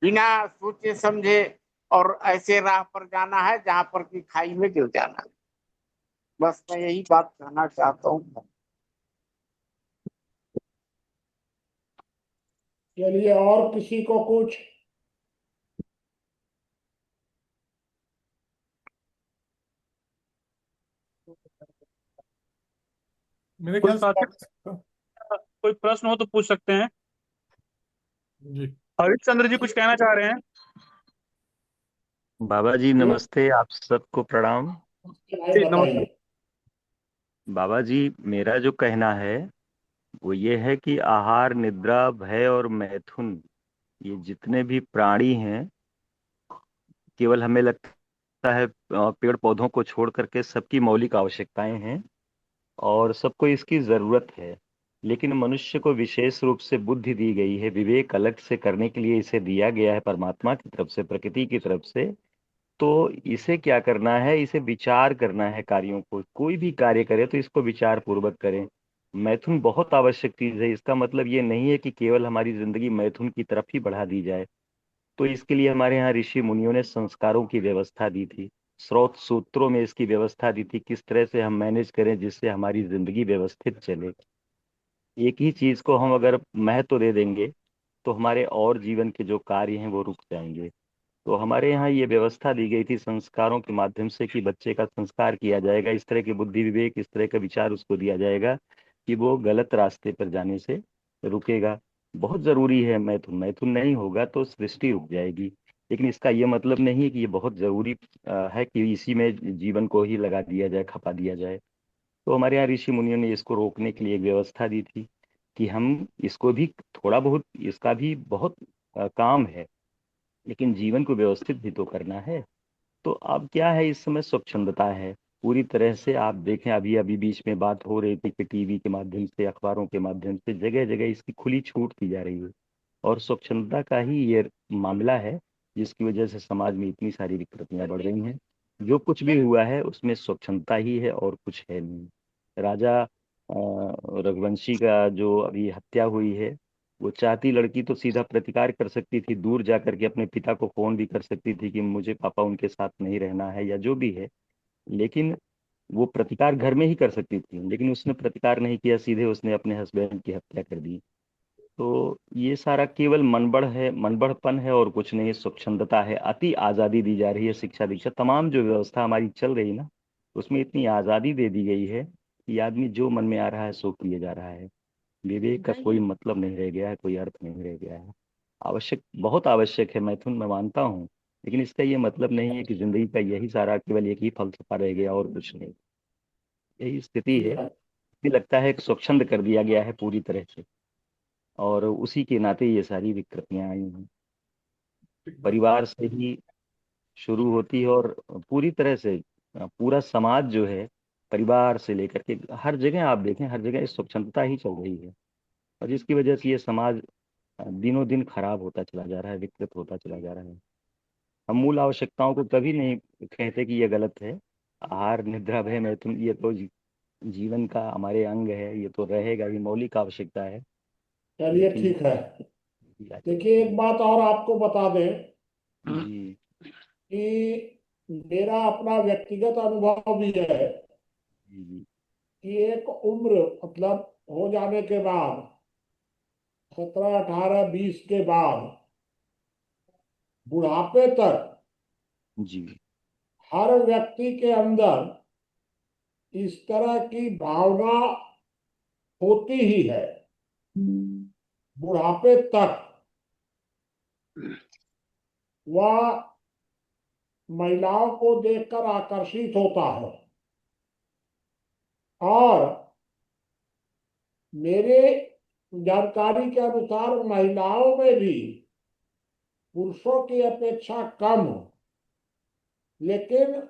Speaker 12: बिना सोचे समझे और ऐसे राह पर जाना है जहां पर कि खाई में गिर जाना है। बस मैं यही बात कहना चाहता हूँ।
Speaker 6: चलिए, और किसी को कुछ?
Speaker 3: मेरे
Speaker 4: कोई
Speaker 3: ख्याल से
Speaker 4: साथी कोई प्रश्न हो तो पूछ सकते हैं।
Speaker 3: जी,
Speaker 4: हरिश्चंद्र जी कुछ कहना चाह रहे हैं।
Speaker 13: बाबा जी नमस्ते, आप सबको प्रणाम।
Speaker 6: भाई
Speaker 4: जी नमस्कार।
Speaker 6: बताइए।
Speaker 13: बाबा जी, मेरा जो कहना है वो ये है कि आहार, निद्रा, भय और मैथुन, ये जितने भी प्राणी हैं, केवल हमें लगता है पेड़ पौधों को छोड़ करके सबकी मौलिक आवश्यकताएं हैं और सबको इसकी जरूरत है। लेकिन मनुष्य को विशेष रूप से बुद्धि दी गई है, विवेक अलग से करने के लिए इसे दिया गया है परमात्मा की तरफ से, प्रकृति की तरफ से। तो इसे क्या करना है, इसे विचार करना है। कार्यों को, कोई भी कार्य करे तो इसको विचार पूर्वक करें। मैथुन बहुत आवश्यक चीज है। इसका मतलब ये नहीं है कि केवल हमारी जिंदगी मैथुन की तरफ ही बढ़ा दी जाए। तो इसके लिए हमारे यहाँ ऋषि मुनियों ने संस्कारों की व्यवस्था दी थी, स्रोत सूत्रों में इसकी व्यवस्था दी थी, किस तरह से हम मैनेज करें जिससे हमारी जिंदगी व्यवस्थित चले। एक ही चीज को हम अगर महत्व दे देंगे तो हमारे और जीवन के जो कार्य हैं वो रुक जाएंगे। तो हमारे यहाँ ये व्यवस्था दी गई थी संस्कारों के माध्यम से कि बच्चे का संस्कार किया जाएगा, इस तरह के बुद्धि विवेक, इस तरह का विचार उसको दिया जाएगा कि वो गलत रास्ते पर जाने से रुकेगा। बहुत जरूरी है मैथुन। मैथुन नहीं होगा तो सृष्टि रुक जाएगी। लेकिन इसका ये मतलब नहीं है कि ये बहुत जरूरी है कि इसी में जीवन को ही लगा दिया जाए, खपा दिया जाए। तो हमारे यहाँ ऋषि मुनियों ने इसको रोकने के लिए एक व्यवस्था दी थी कि हम इसको भी थोड़ा बहुत, इसका भी बहुत काम है, लेकिन जीवन को व्यवस्थित भी तो करना है। तो अब क्या है, इस समय स्वच्छंदता है पूरी तरह से। आप देखें, अभी अभी बीच में बात हो रही थी कि टीवी के माध्यम से, अखबारों के माध्यम से जगह जगह इसकी खुली छूट दी जा रही है। और स्वच्छंदता का ही ये मामला है जिसकी वजह से समाज में इतनी सारी विकृतियां बढ़ रही हैं। जो कुछ भी हुआ है उसमें स्वच्छंदता ही है और कुछ है नहीं। राजा रघुवंशी का जो अभी हत्या हुई है, वो चाहती लड़की तो सीधा प्रतिकार कर सकती थी, दूर जा करके अपने पिता को फोन भी कर सकती थी कि मुझे पापा उनके साथ नहीं रहना है या जो भी है। लेकिन वो प्रतिकार घर में ही कर सकती थी, लेकिन उसने प्रतिकार नहीं किया, सीधे उसने अपने हस्बैंड की हत्या कर दी। तो ये सारा केवल मनबढ़ है, मनबढ़पन है और कुछ नहीं, स्वच्छंदता है। अति आज़ादी दी जा रही है, शिक्षा दीक्षा तमाम जो व्यवस्था हमारी चल रही ना, उसमें इतनी आज़ादी दे दी गई है कि आदमी जो मन में आ रहा है सो किए जा रहा है। विवेक का कोई मतलब नहीं रह गया है, कोई अर्थ नहीं रह गया है। आवश्यक, बहुत आवश्यक है मैथुन, मैं मानता हूँ, लेकिन इसका ये मतलब नहीं है कि जिंदगी का यही सारा केवल एक ही फलसफा रह गया और कुछ नहीं। यही स्थिति है। मुझे लगता है कि स्वच्छंद कर दिया गया है पूरी तरह से, और उसी के नाते ये सारी विकृतियां आई हैं। परिवार से ही शुरू होती है और पूरी तरह से पूरा समाज जो है, परिवार से लेकर के हर जगह आप देखें, हर जगह इस स्वच्छंदता ही चल रही है, और जिसकी वजह से ये समाज दिनों दिन खराब होता चला जा रहा है, विकृत होता चला जा रहा है। हम मूल आवश्यकताओं को कभी नहीं कहते कि ये गलत है। आहार निद्रा भय मैथुन ये तो जीवन का हमारे अंग है, ये तो रहेगा, ये मौलिक आवश्यकता है।
Speaker 6: चलिए
Speaker 13: लेकिन
Speaker 6: ठीक है। देखिए एक बात और आपको बता दें
Speaker 13: जी
Speaker 6: कि मेरा अपना व्यक्तिगत अनुभव भी है
Speaker 13: जी
Speaker 6: कि एक उम्र मतलब हो जाने के बाद 17, 18, 20 के बाद बुढ़ापे तक
Speaker 13: जी
Speaker 6: हर व्यक्ति के अंदर इस तरह की भावना होती ही है। बुढ़ापे तक वह महिलाओं को देखकर आकर्षित होता है, और मेरे जानकारी के अनुसार महिलाओं में भी पुरुषों की अपेक्षा कम, लेकिन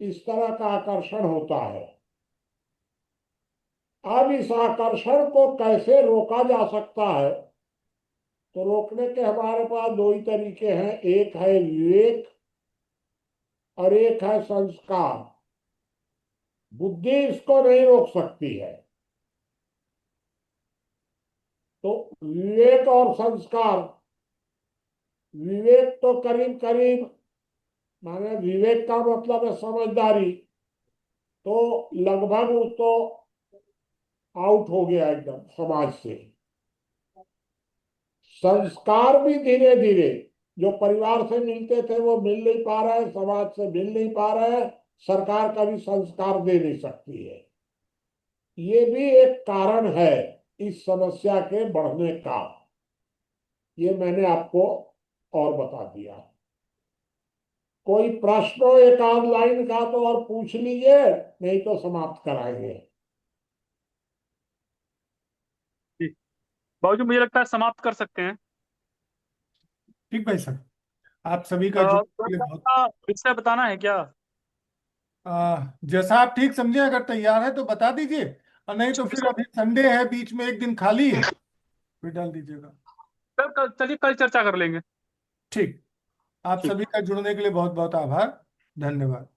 Speaker 6: इस तरह का आकर्षण होता है। अब इस आकर्षण को कैसे रोका जा सकता है, तो रोकने के हमारे पास दो ही तरीके हैं। एक है विवेक और एक है संस्कार। बुद्धि इसको नहीं रोक सकती है। तो विवेक और संस्कार, विवेक तो करीब करीब, माने विवेक का मतलब है समझदारी, तो लगभग वो तो आउट हो गया एकदम समाज से। संस्कार भी धीरे धीरे जो परिवार से मिलते थे वो मिल नहीं पा रहे, समाज से मिल नहीं पा रहे, सरकार का भी संस्कार दे नहीं सकती है। ये भी एक कारण है इस समस्या के बढ़ने का। ये मैंने आपको और बता दिया। कोई प्रश्न हो एक आध लाइन का तो और पूछ लीजिए, नहीं तो समाप्त कराएंगे।
Speaker 4: बाबूजी मुझे लगता है समाप्त कर सकते हैं।
Speaker 3: ठीक भाई साहब, आप सभी का जो
Speaker 4: विषय बताना है क्या?
Speaker 3: जैसा आप ठीक समझे, अगर तैयार है तो बता दीजिए, और नहीं तो फिर अभी संडे है, बीच में एक दिन खाली है, फिर डाल दीजिएगा।
Speaker 4: चलिए कल चर्चा कर लेंगे।
Speaker 3: ठीक। आप सभी का जुड़ने के लिए बहुत बहुत आभार, धन्यवाद।